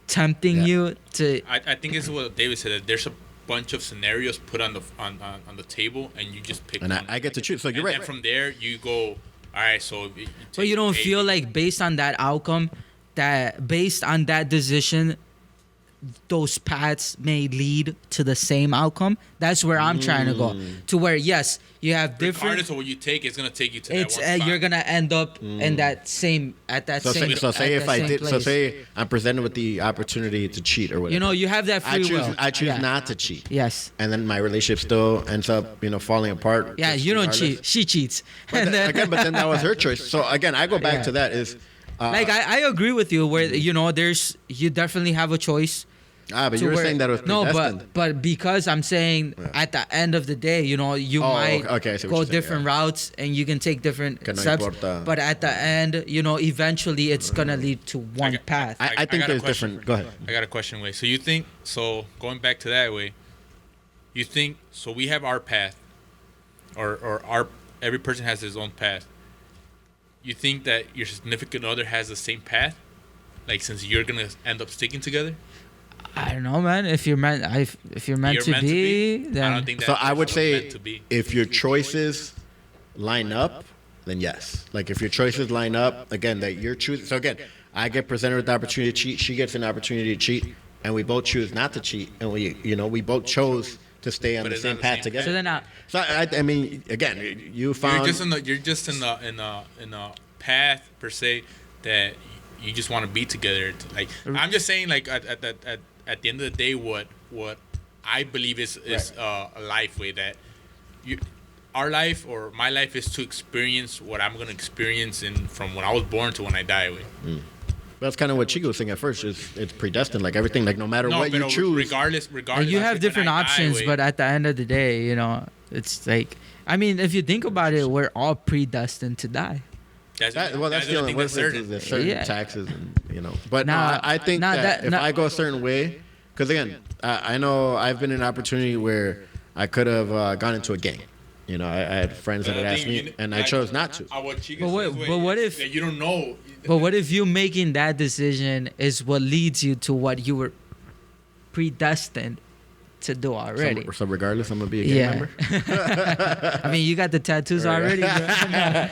tempting you to?
I think it's what David said. That there's a bunch of scenarios put on the table, and you just pick.
And
one.
I get to choose. So you're right.
And from there, you go. All right. So.
But you don't feel like based on that outcome, that based on that decision, those paths may lead to the same outcome. That's where I'm trying to go. To where, yes, you have different.
Regardless of what you take, it's gonna take you to that one spot.
You're gonna end up in that same place.
So say I'm presented with the opportunity to cheat or whatever.
You have that free will.
I choose not to cheat.
Yes.
And then my relationship still ends up, falling apart.
Yeah, you don't cheat. She cheats.
But then that was her choice. So again, I go back to that is.
I agree with you where you definitely have a choice.
But you were saying that it was predestined.
but because I'm saying at the end of the day, you might go different routes and you can take different steps. But at the end, eventually it's gonna lead to one path.
I think there's different. Go ahead.
I got a question, Way. So you think going back to that way, you think we have our path, or every person has his own path. You think that your significant other has the same path, like since you're gonna end up sticking together?
I don't know, man. If you're meant to be, then
I don't think that.
So I would say if your choices line up, then yes. Like if your choices line up, again, that you're choosing. So again, I get presented with the opportunity to cheat. She gets an opportunity to cheat. and we both choose not to cheat, and we both chose to stay on
But
the
it's
same
not the
path
same
together.
So then,
So I mean, again, you found
You're just in a path per se that you just want to be together. Like I'm just saying, like at the end of the day, what I believe is a life way that our life or my life is to experience what I'm gonna experience from when I was born to when I die. Way.
That's kind of what Chico was saying at first. It's predestined, like everything, like no matter what you choose.
regardless.
and you have different options, but at the end of the day, it's like, I mean, if you think about it, we're all predestined to die.
That's the only thing certain. There's certain taxes, and But
Now-
I think
now
that if
now-
I go a certain way, because again, I know I've been in an opportunity where I could have gone into a gang. I had friends that had asked me, and I chose not to.
But what if
you don't know?
But what if you making that decision is what leads you to what you were predestined to do already?
So regardless, I'm gonna be a gang member.
I mean, you got the tattoos already. Bro.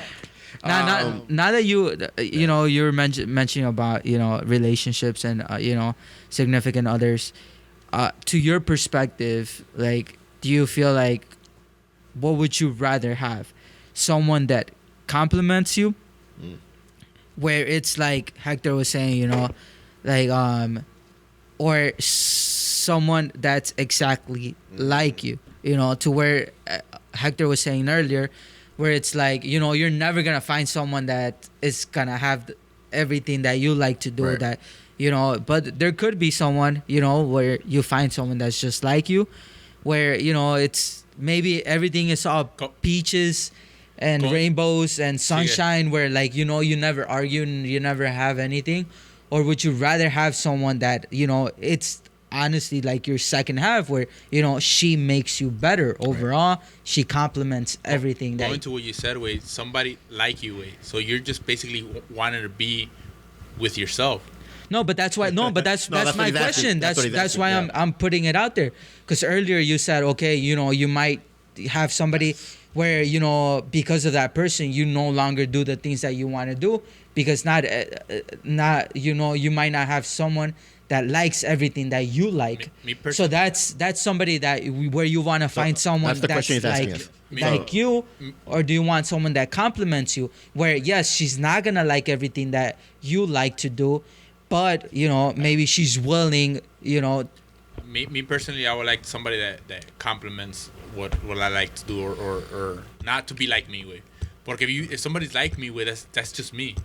Now that you're mentioning about relationships and significant others, to your perspective, like, do you feel like, what would you rather have? Someone that compliments you, where it's like Hector was saying, or someone that's exactly like you, to where Hector was saying earlier, where it's like, you're never gonna find someone that is gonna have everything that you like to do,
right.
that but there could be someone, where you find someone that's just like you, where it's maybe everything is all peaches and rainbows and sunshine, where like you never argue and you never have anything? Or would you rather have someone that it's honestly like your second half, where she makes you better overall, right. She complements everything
going to what you said, wait, somebody like you, wait, so you're just basically wanting to be with yourself?
No, but that's why. No, but that's my question. That's why I'm putting it out there. Because earlier you said, okay, you might have somebody where because of that person you no longer do the things that you want to do, because you might not have someone that likes everything that you like. Me so that's somebody that where you want to find someone that's like you, or do you want someone that compliments you, where yes, she's not gonna like everything that you like to do, but maybe she's willing.
Me personally, I would like somebody that compliments what I like to do, or not to be like me with. But if somebody's like me with, that's just me.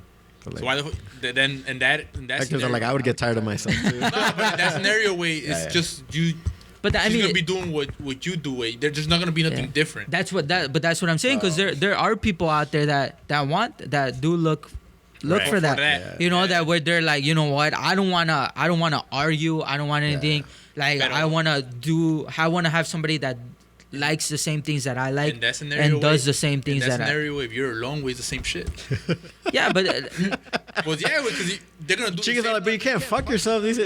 So why then in that
because I'm like, I would get tired of myself too.
No, but in that scenario way, it's just you. But she's gonna be doing what you do. Way there's not gonna be nothing different.
But that's what I'm saying, because there are people out there that do look for that. That where they're like, what, I don't wanna argue. I don't want anything. Like I wanna have somebody that likes the same things that I like and does the same things that I.
In that scenario, if you're alone, it's the same shit.
Yeah, but
well, yeah, because they're gonna do.
Chickens are like, but you can't fuck yourself.
It's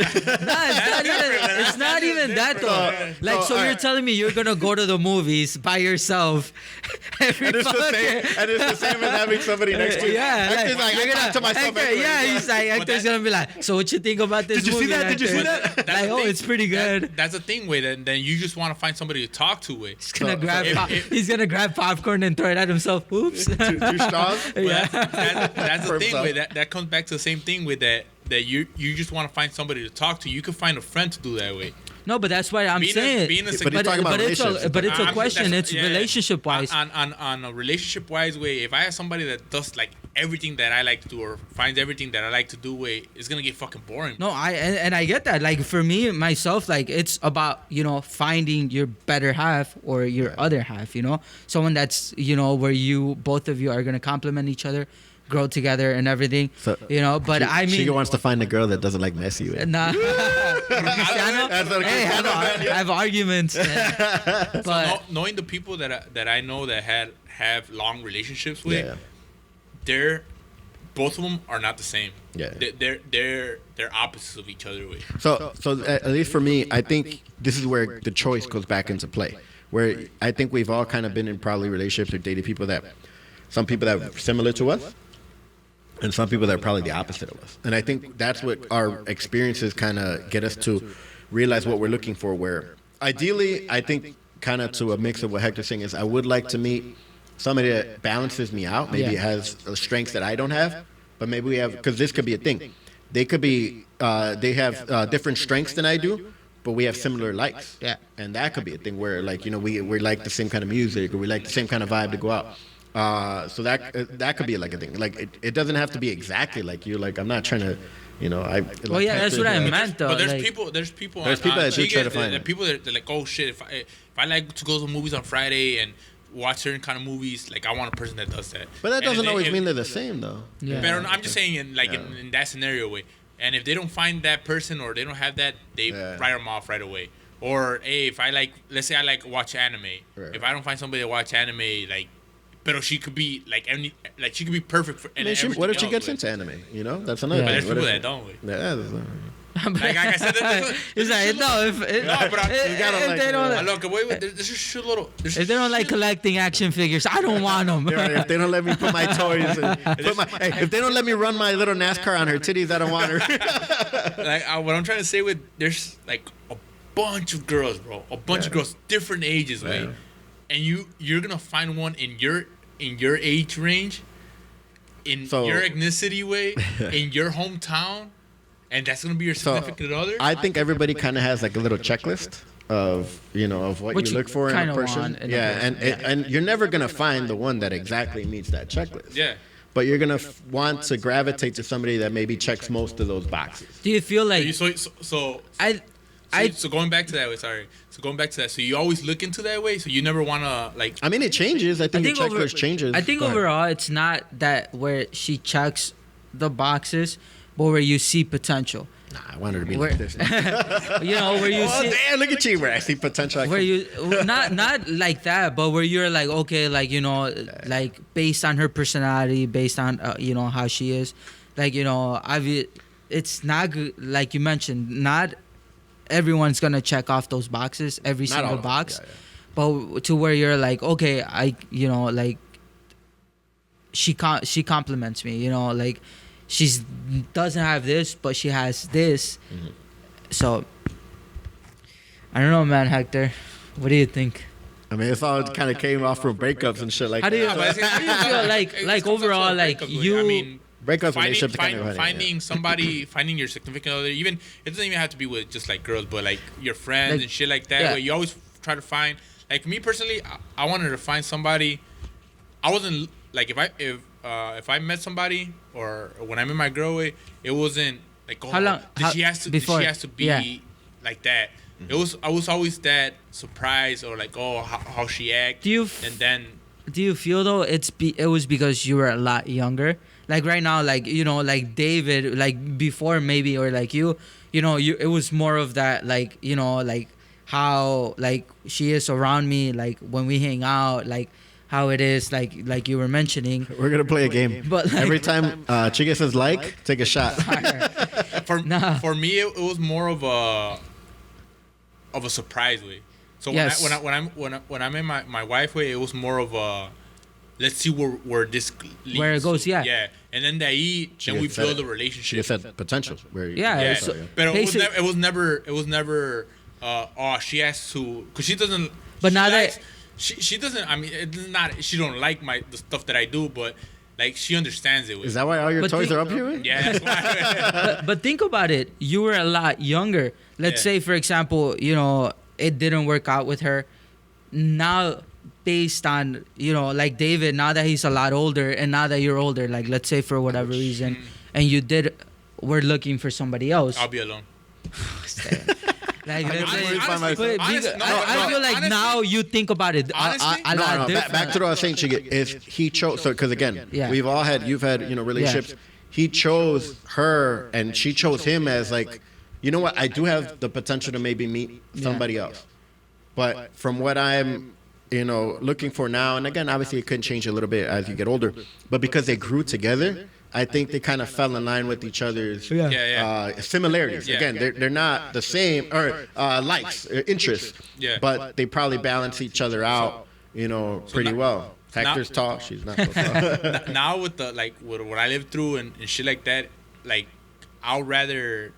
not even that though. Like, so you're telling me you're gonna go to the movies by yourself
and it's the same as having somebody next to you.
Yeah,
Hector's like, I talk to myself.
He's like, Hector's gonna be like, so what you think about this movie?
Did you see that?
Like, oh, it's pretty good.
That's the thing, way. Then you just want to find somebody to talk to, way.
He's gonna grab popcorn and throw it at himself. Oops.
Two straws.
Yeah.
That's the thing, way. That comes back to the same thing with that you just want to find somebody to talk to. You can find a friend to do that way.
No, but that's why I'm saying. But it's a question. It's relationship wise.
On a relationship wise way, if I have somebody that does like everything that I like to do, or finds everything that I like to do, way, it's gonna get fucking boring.
No, I get that. Like, for me myself, like, it's about finding your better half or your other half. Someone that's where both of you are gonna complement each other, grow together and everything. So, but I mean,
she wants to find a girl that doesn't like messy.
Nah. Hey, I have arguments. But
so knowing the people that I know that have long relationships with, they're both of them are not the same. Yeah, they're opposites of each other. With.
So at least for me, I think this is where the choice goes back into play. Where I think we've all kind of been in probably relationships or dated people that, some people that are similar to us. and some people that are probably the opposite of us. And I think that's what our experiences kind of get us to realize what we're looking for. Where ideally, I think kind of to a mix of what Hector's saying is I would like to meet somebody that balances me out. Maybe has strengths that I don't have, but maybe we have, because this could be a thing. They could be, they have different strengths than I do, but we have similar likes.
Yeah.
And that could be a thing where, like, you know, we like the same kind of music, or we like the same kind of vibe to go out. So that could be like a thing. Like it doesn't have to be exactly like you. Like I'm not trying to, you know, I.
Well,
like
yeah, that's what I meant though.
But there's
like,
people
There's people
on
that do try to
Vegas,
find it.
people that they're like, oh shit, if I like to go to movies on Friday and watch certain kind of movies, like I want a person that does that.
But that
And
doesn't
if
always
if-
mean they're the same though.
Yeah.
But I'm just saying, in that scenario way. And if they don't find that person or they don't have that, they write them off right away. Or hey, if I like, let's say I like watch anime.
Right.
If I don't find somebody to watch anime, like, but she could be like she could be perfect for.
I mean, what if she gets into anime? You know, that's another.
Yeah.
But
thing.
there's
What
people
if-
that don't. Wait.
Yeah, that's not-
Like I said,
it's like no, if
but you
gotta
if
like-
they don't,
look, wait, there's a shitload.
if they don't like collecting action figures, I don't want them.
If they don't let me put my toys and if they don't let me run my little NASCAR on her titties, I don't want her.
Like what I'm trying to say with there's like a bunch of girls, bro, a bunch of girls, different ages, right? And you're gonna find one in your age range, in your ethnicity way, in your hometown, and that's gonna be your significant other.
I think everybody kind of has like a little checklist of, you know, of what you look for in a
kinda
person.
want in a
Yeah,
person.
and you're never gonna find the one that exactly meets that checklist.
Yeah.
But you're gonna want to gravitate to somebody that maybe checks most of those boxes.
Do you feel like
So
I
so going back to that way, sorry. So going back to that, so you always look into that way. So you never want to like.
I mean, it changes. I think the checklist changes.
I think
Go ahead.
overall, it's not that where she checks the boxes, but where you see potential.
Nah, I want her to be
Where-
like this.
You know, where you
Oh
see.
damn! Look at you, where I see potential.
Where you not like that, but where you're like, okay, like, you know, like based on her personality, based on you know, how she is, like, you know, it's not good, like you mentioned, not everyone's gonna check off those boxes, every
Not
single
all of them,
box,
yeah.
but to where you're like, okay, you know, like she compliments me, you know, like she's doesn't have this, but she has this, so I don't know, man, Hector, what do you think?
I mean, it's all kind of came off from breakups and shit like
How do you,
that.
how do you feel like overall, like you?
I mean,
Breakups, relationships, kind of
finding somebody, finding your significant other. Even it doesn't even have to be with just like girls, but like your friends
Like,
and shit like that.
yeah.
Where you always try to find. Like me personally, I wanted to find somebody. I wasn't like if I met somebody or when I met my girl, it wasn't like
How long-
she has to be
yeah.
like that. I was always that surprised or like how she act. And then
Do you feel though it was because you were a lot younger? Like right now, like, you know, like David, like before maybe, or like you know, it was more of that, like, you know, like how like she is around me, like when we hang out, like how it is, like you were mentioning.
We're gonna play a game.
But, like-
every time Chica says like, take a shot.
for me it was more of a surprise way. So
Yes.
when I'm in my wife way, it was more of a let's see where this leads.
Where it goes, yeah.
Yeah, and then then we
had said
build a
it.
relationship.
She said potential.
Yeah,
Yeah,
so
but
basic-
it was never. She has to, because she doesn't.
But
she
now
likes,
that-
she doesn't. I mean, it's not. She don't like the stuff that I do, but like she understands it.
Is that why all your
But
toys
the-
are up here? Man?
Yeah, that's why.
but think about it. You were a lot younger. Let's
Yeah.
say, for example, you know, it didn't work out with her. Now, based on, you know, like David, now that he's a lot older and now that you're older, like let's say for whatever reason, and we're looking for somebody else.
I'll be alone.
Like, let's
Honestly,
say-
honestly,
but
honestly, no,
I feel like
honestly-
now you think about it
Honestly?
a lot
No,
different.
back to what I was saying, Chica, is he chose, so, because again,
Yeah.
you've had, you know, relationships. He chose her and she chose him as like, you know what, I do have the potential to maybe meet somebody else. But from what I'm, you know, looking for now, and again, obviously it could change a little bit as you get older, but because they grew together, I think they kind of fell in line with each other's similarities.
Yeah.
Again, they're not the same, or likes, interests,
Yeah.
but they probably balance each other out, you know, pretty well. Hector's tall. She's not so tall.
Now with the like what I lived through and shit like that, like I'd rather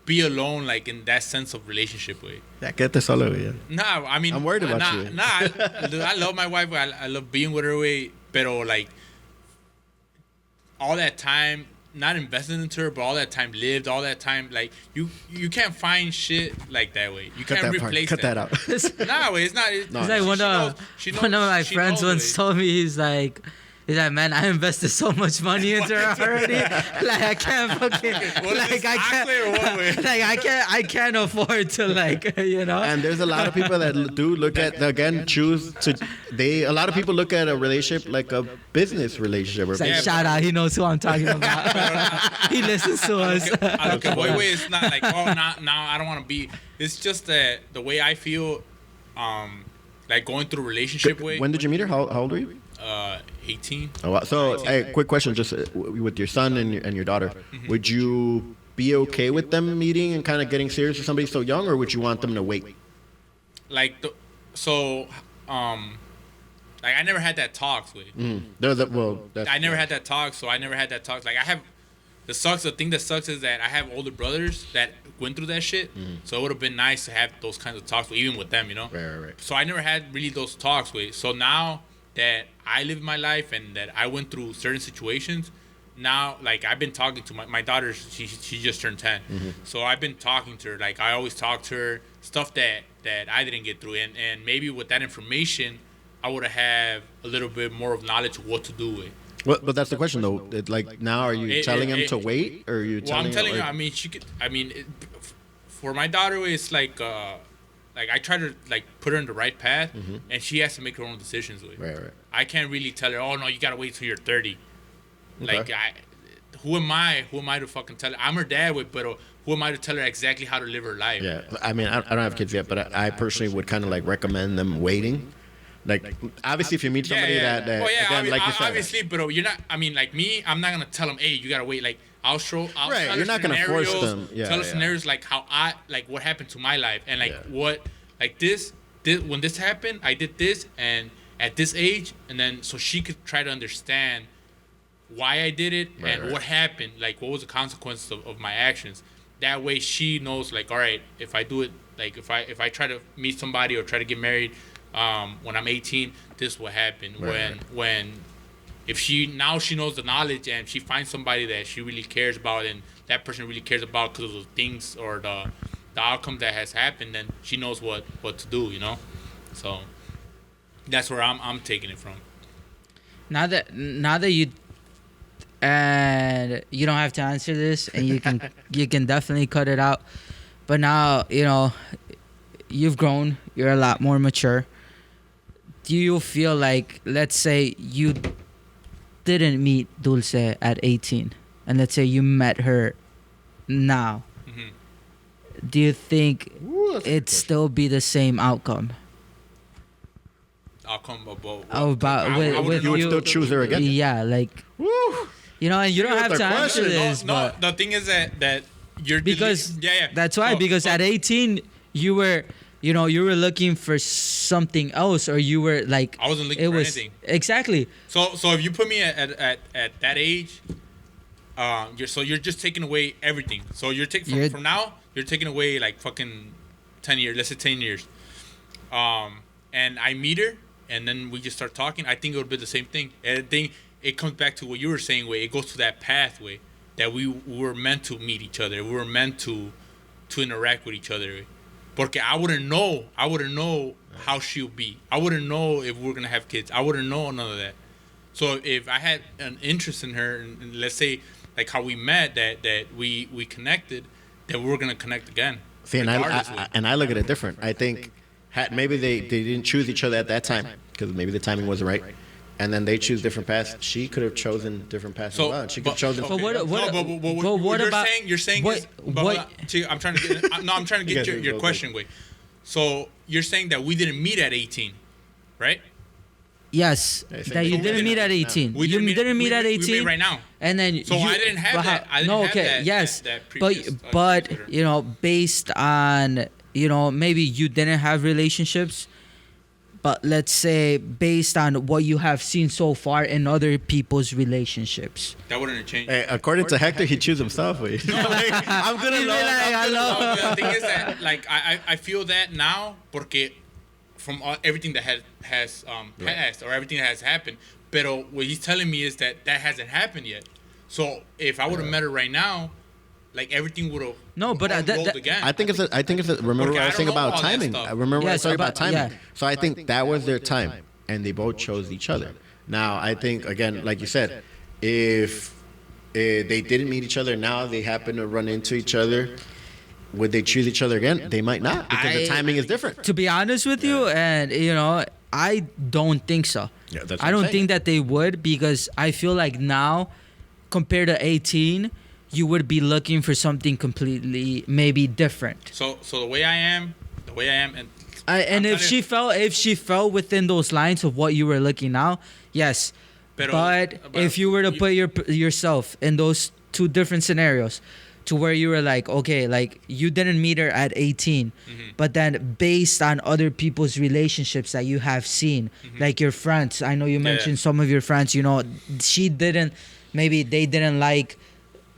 be alone, like in that sense of relationship way.
Ya quédate solo, güey.
Nah, I mean,
I'm worried about you.
Nah, I love my wife. I love being with her way, pero like all that time not invested into her, but all that time lived, all that time, like you can't find shit like that way. You can't replace
Cut that out.
Nah, way, it's not.
It's like one of my friends once told me, he's like, man, I invested so much money into her already. Like I can't fucking, like I can't afford to, like, you know.
And there's a lot of people that do look at, again, a lot of people look at a relationship like a business relationship.
It's like, shout out, he knows who I'm talking about. He listens to us.
Okay, way, it's not like, oh, now I don't want to be. It's just that the way I feel, like going through a relationship way.
When did you meet her? How old were you?
18.
Oh, wow. So, hey, quick question, just with your son and your daughter, would you be okay with them meeting and kind of getting serious with somebody so young, or would you want them to wait?
Like, like I never had that talks with.
I
never had that talk, so I never had that talk. Like I have, the thing that sucks is that I have older brothers that went through that shit. So it would have been nice to have those kinds of talks, even with them, you know.
Right.
So I never had really those talks with. So now that I live my life and that I went through certain situations, now like I've been talking to my daughter. She just turned 10, so I've been talking to her. Like I always talk to her stuff that I didn't get through, and maybe with that information, I would have a little bit more of knowledge of what to do with.
But that's the question though. Like now, are you telling him to wait, or are you?
Well, I'm telling you. I mean, she could. I mean, for my daughter, it's like I try to like put her in the right path, and she has to make her own decisions with.
Right.
I can't really tell her, oh no, you gotta wait till you're 30.
Okay.
Like who am I? Who am I to fucking tell her? I'm her dad with, but who am I to tell her exactly how to live her life?
Yeah, I mean, I don't have kids yet, but I personally would kind of like recommend them waiting. Like, obviously, if you meet somebody that again, like you said,
obviously, but you're not. I mean, like me, I'm not gonna tell them, hey, you gotta wait. Like I'll
right,
tell
you're not gonna force them.
Tell her scenarios like how what happened to my life and like what like this when this happened, I did this and at this age, and then so she could try to understand why I did it and what happened, like what was the consequences of my actions. That way she knows, like, all right, if I do it, like if I try to meet somebody or try to get married when I'm 18, this will happen. When if she knows the knowledge and she finds somebody that she really cares about and that person really cares about because of the things or the outcome that has happened, then she knows what to do, you know. So that's where I'm taking it from.
Now that you, and you don't have to answer this, and you can definitely cut it out. But now, you know, you've grown. You're a lot more mature. Do you feel like, let's say you didn't meet Dulce at 18, and let's say you met her now, do you think it'd still be the same outcome?
Outcome
you would still choose her again?
Yeah, like, you know, and you don't have to answer this.
No, the thing is that you're
because that's why, because at 18 you were looking for something else, or you were like,
I wasn't looking for anything.
Exactly.
So if you put me at that age, you're just taking away everything. So you're taking from now, you're taking away like fucking 10 years. Let's say 10 years. And I meet her, and then we just start talking. I think it would be the same thing. And I think it comes back to what you were saying, way it goes to that pathway that we were meant to meet each other. We were meant to interact with each other. Porque I wouldn't know how she'll be. I wouldn't know if we're gonna have kids. I wouldn't know none of that. So if I had an interest in her, and let's say like how we met, that we connected, that we're gonna connect again.
See, and I look at it different. I think maybe they didn't choose each other at that time because maybe the timing wasn't right, and then they choose different paths. She could have chosen different paths as well. She could have chosen.
But what about?
You're saying what? I'm trying to get your question away. So you're saying that we didn't meet at 18, right?
Yes, that you didn't meet at 18. You didn't meet at 18.
We met right now.
And then
so I didn't have that. I didn't have that.
Yes,
that previous,
but you know, based on, you know, maybe you didn't have relationships. but let's say based on what you have seen so far in other people's relationships.
That wouldn't change.
Hey, according to Hector, he chooses himself. Like, I'm gonna love.
The thing is that, like, I feel that now, porque from everything that has passed or everything that has happened. Pero what he's telling me is that hasn't happened yet. So if I would have met her right now, like everything would have rolled again.
I think it's remember what I was saying about timing. I remember what I was saying about timing.
Yeah.
So I think that was their time, and they both chose each other. Now I think again, like you said, if they didn't meet each other, now they happen to run into each other. Would they choose each other again? They might not, because the timing is different.
To be honest with you, and I don't think so.
Yeah, that's what
I
I'm
don't
saying.
think that they would, because I feel like now, compared to 18, you would be looking for something completely maybe different.
So the way I am,
And if she fell within those lines of what you were looking now, yes. But if you were to put yourself in those two different scenarios, to where you were like, okay, like you didn't meet her at 18, but then based on other people's relationships that you have seen, like your friends, I know you mentioned some of your friends, maybe they didn't like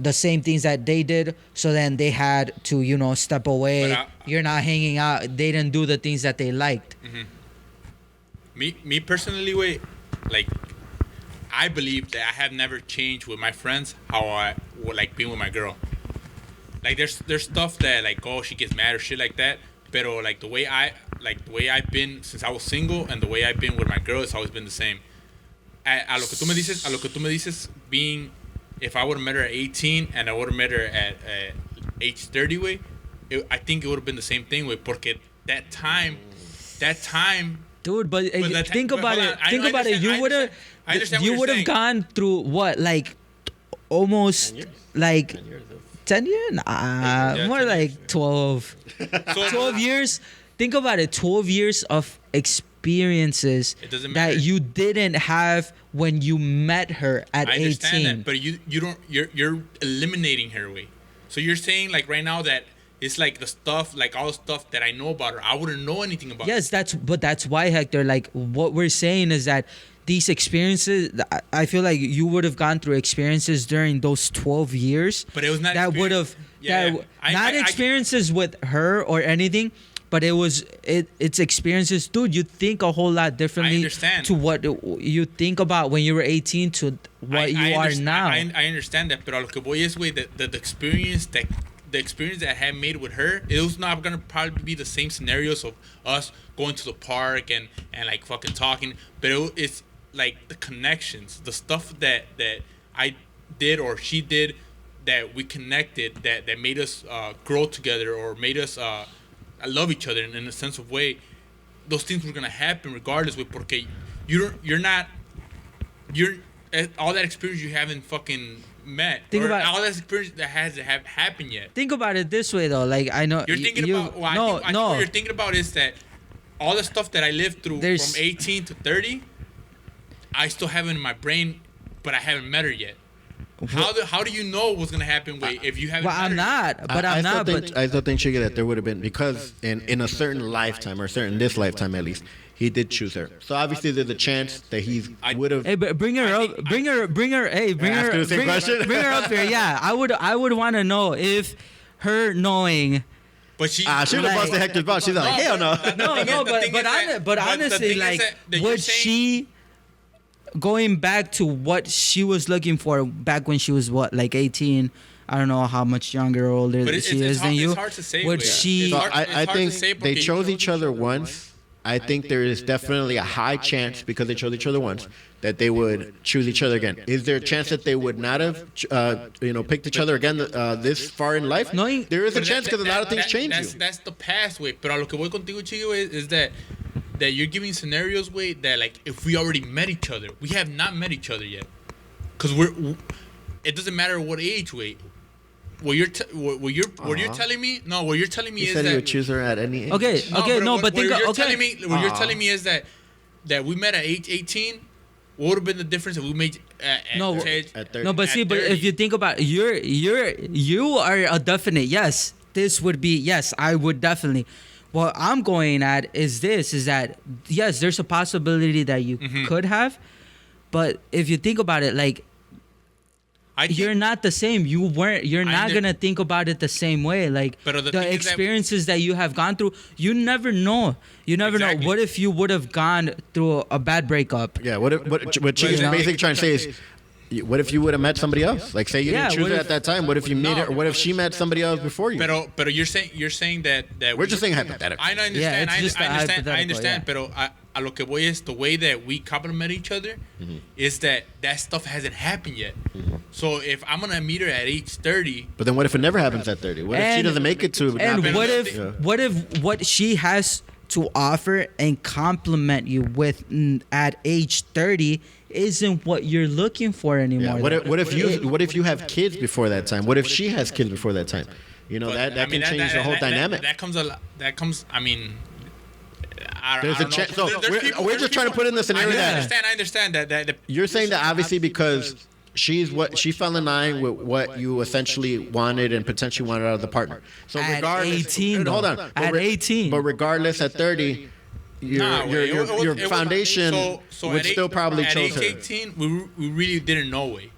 the same things that they did, so then they had to step away. You're not hanging out. They didn't do the things that they liked.
Me personally, like I believe that I have never changed with my friends how I would like being with my girl. Like there's stuff that like, oh, she gets mad or shit like that, pero like the way I've been since I was single and the way I've been with my girl has always been the same. A lo que tú me dices, being, if I would have met her at 18 and I would have met her at age 30, I think it would have been the same thing, porque that time.
Dude, but think about it. You would have gone through what, like almost 10 years? Nah, more
10
like
years.
12. 12 years. Think about it. 12 years of experiences that you didn't have when you met her at 18.
I understand that, but you're eliminating her way. So you're saying like right now that it's like the stuff, like all the stuff that I know about her, I wouldn't know anything about.
Yes, that's why, Hector. Like what we're saying is that these experiences, I feel like you would have gone through experiences during those 12 years.
But it was not
that would have not experiences with her or anything, but it's experiences, dude. You think a whole lot differently to what you think about when you were 18 to what you are now.
I understand that, but lo que voy is, the experience that I had made with her, it was not gonna probably be the same scenarios of us going to the park and like fucking talking, but it's like the connections, the stuff that I did or she did, that we connected, that made us grow together or made us love each other in a sense of way. Those things were gonna happen regardless, porque you're all that experience you haven't fucking met.
Think about
all that experience that hasn't happened yet.
Think about it this way though. Like I know
you're thinking about. Well, I think what you're thinking about is that all the stuff that I lived through from 18 to 30, I still have it in my brain, but I haven't met her yet. How do you know what's gonna happen if you haven't?
Well, I'm not.
I still think Sugar, that there would have been, because in a certain lifetime or this lifetime at least, he did choose her. So obviously there's a chance that he would have.
Hey, but bring her up. Bring her. Hey, bring her. Bring her up here. Yeah, I would want to know if her knowing.
But she
would have busted Hector's butt. She's like, hell no.
But honestly, like, would she, going back to what she was looking for back when she was like 18? I don't know how much younger or older she is than you.
It's hard to say.
Would she?
So I think they chose each other once. I think there is definitely a high chance, because they chose each other once, that they would choose each other again. Is there a chance that they would not have, picked each other again this far in life?
No,
there is a chance, because a lot of things change you.
That's the past way. Pero a lo que voy contigo, Chico, is that you're giving scenarios, way that like if we already met each other, we have not met each other yet, because it doesn't matter what age, way. What you're telling me? No, what you're telling me is that
you would choose her at any age.
Okay, no, but think.
What you're telling me is that we met at age 18. What would have been the difference if we made at 30?
No, but see, but if you think about it, you are a definite yes. This would be yes. I would definitely. what I'm going at is that yes, there's a possibility that you could have, but if you think about it, like, you're not the same. You're not gonna think about it the same way. Like, the experiences that you have gone through, you never know. You never know. What if you would have gone through a bad breakup?
Yeah. What she's basically trying to say is, what if you would have met somebody else? Like, say you didn't choose her at that time. What if you met her? Or what if she met somebody else before you?
Pero you're saying that
we're just saying hypothetical.
I understand.
Yeah, it's just
I understand. Pero a lo que voy es the way that we compliment each other is that stuff hasn't happened yet. So if I'm gonna meet her at age 30,
but then what if it never happens at 30? What if she doesn't make it to?
And what if what she has to offer and compliment you with at age 30 isn't what you're looking for anymore?
Yeah. What if you have kids before that time? What if she has kids before that time? You know, that can change the whole dynamic.
That comes. I mean,
there's a chance. So we're just trying to put in the scenario.
I understand that.
You're saying that obviously because she fell in line with what you essentially wanted and potentially wanted out of the partner. So
at
regardless,
18,
hold on.
At 18.
But regardless, at 30. Your foundation would still probably chose her.
At age 18, we really didn't know. Way,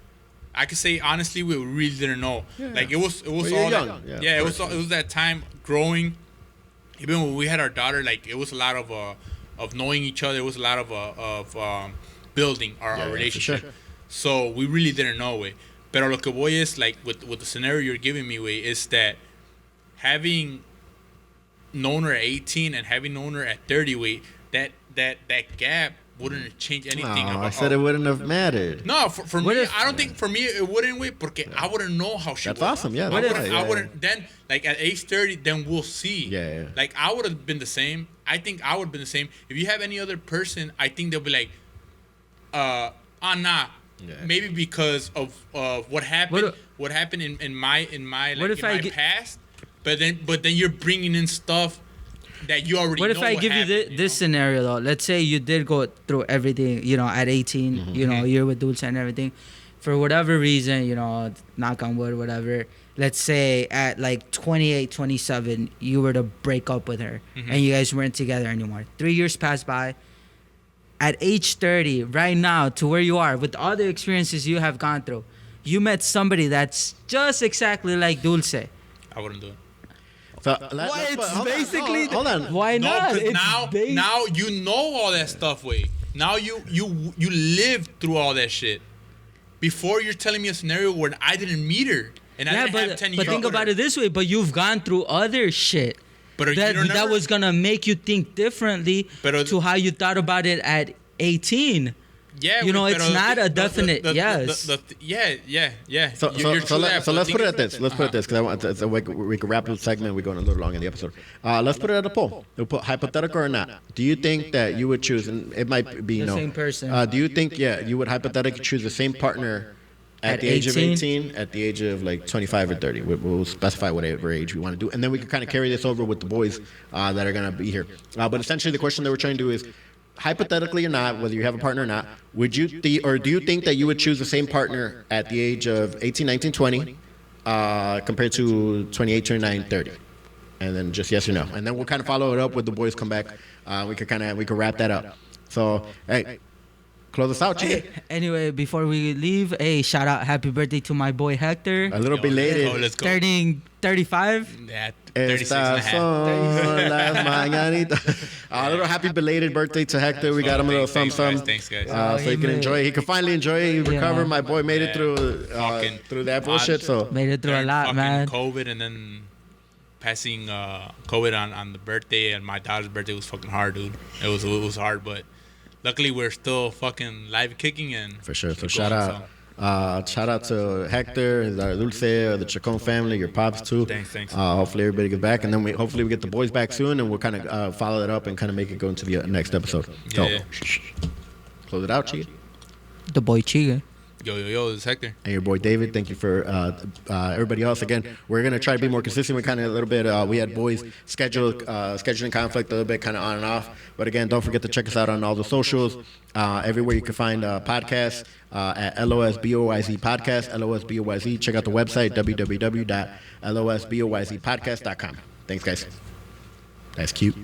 I could say honestly, we really didn't know.
Yeah.
Like it was all
young.
It was that time growing. Even when we had our daughter, like it was a lot of knowing each other. It was a lot of building our relationship. Sure. So we really didn't know. Way, pero lo que voy is like with the scenario you're giving me, way, is that having known her at 18 and having known her at 30, wait, that gap wouldn't change anything.
I said it wouldn't have mattered.
No, for me, I don't think for me it wouldn't, wait, porque I wouldn't know how she was.
That's awesome, yeah.
I wouldn't, then, like at age 30, then we'll see.
Yeah.
Like I would have been the same. I think I would have been the same. If you have any other person, I think they'll be like, nah. Yeah. Maybe because of what happened. What happened in my past. But then you're bringing in stuff that you already know.
What if I give you this scenario though? Let's say you did go through everything, at 18, you're with Dulce and everything. For whatever reason, knock on wood, whatever. Let's say at like 28, 27, you were to break up with her and you guys weren't together anymore. 3 years passed by. At age 30, right now, to where you are, with all the experiences you have gone through, you met somebody that's just exactly like Dulce.
I wouldn't do it.
So,
hold on. Why
not?
No,
now you know all that stuff, Wade. Now you lived through all that shit. Before you're telling me a scenario where I didn't meet her and I didn't have 10 years.
But think about it this way. But you've gone through other shit.
But
that was gonna make you think differently to how you thought about it at 18.
Yeah,
it's not a definite yes.
Yeah.
So let's put it at this. Let's put it at this because I want so we can wrap up the segment. We're going a little long in the episode. Let's put it at a poll. We'll put hypothetical or not. Do you think that you would choose, and it might be
the same person?
Do you think you would hypothetically choose the same partner at the age of 18, at the age of like 25 or 30? We'll specify whatever age we want to do, and then we can kind of carry this over with the boys that are going to be here. But essentially, the question that we're trying to do is, hypothetically or not, whether you have a partner or not, do you think that you would choose the same partner at the age of 18, 19, 20 compared to 28, 29, 30? And then just yes or no. And then we'll kind of follow it up with the boys come back. We can wrap that up. So, hey, close us out, Chica.
Anyway, before we leave, shout out, happy birthday to my boy Hector.
A little belated.
Let's go.
Turning 35.
Yeah, 36 and a half.
A little happy belated birthday to Hector. We got him a little something.
Thanks, guys.
So he can enjoy. He can finally enjoy it. He recovered. My boy made it through that bullshit. So
made it through a lot, man.
COVID and then passing COVID on the birthday, and my daughter's birthday was fucking hard, dude. It was hard, but luckily we're still fucking live kicking and
for sure. So shout out to Hector, Dulce, the Chacon family, your pops too.
Thanks.
Hopefully everybody gets back, and then hopefully we get the boys back soon, and we'll kind of follow it up and kind of make it go into the next episode.
Yeah.
Close it out, Chica.
The boy Chiga.
Yo, this is Hector.
And your boy David. Thank you for everybody else. Again, we're going to try to be more consistent. We kind of a little bit, we had boys scheduling conflict a little bit, kind of on and off. But again, don't forget to check us out on all the socials. Everywhere you can find podcasts at LOSBOYZ Podcast, LOSBOYZ. Check out the website, www.losboyzpodcast.com. Thanks, guys. That's cute.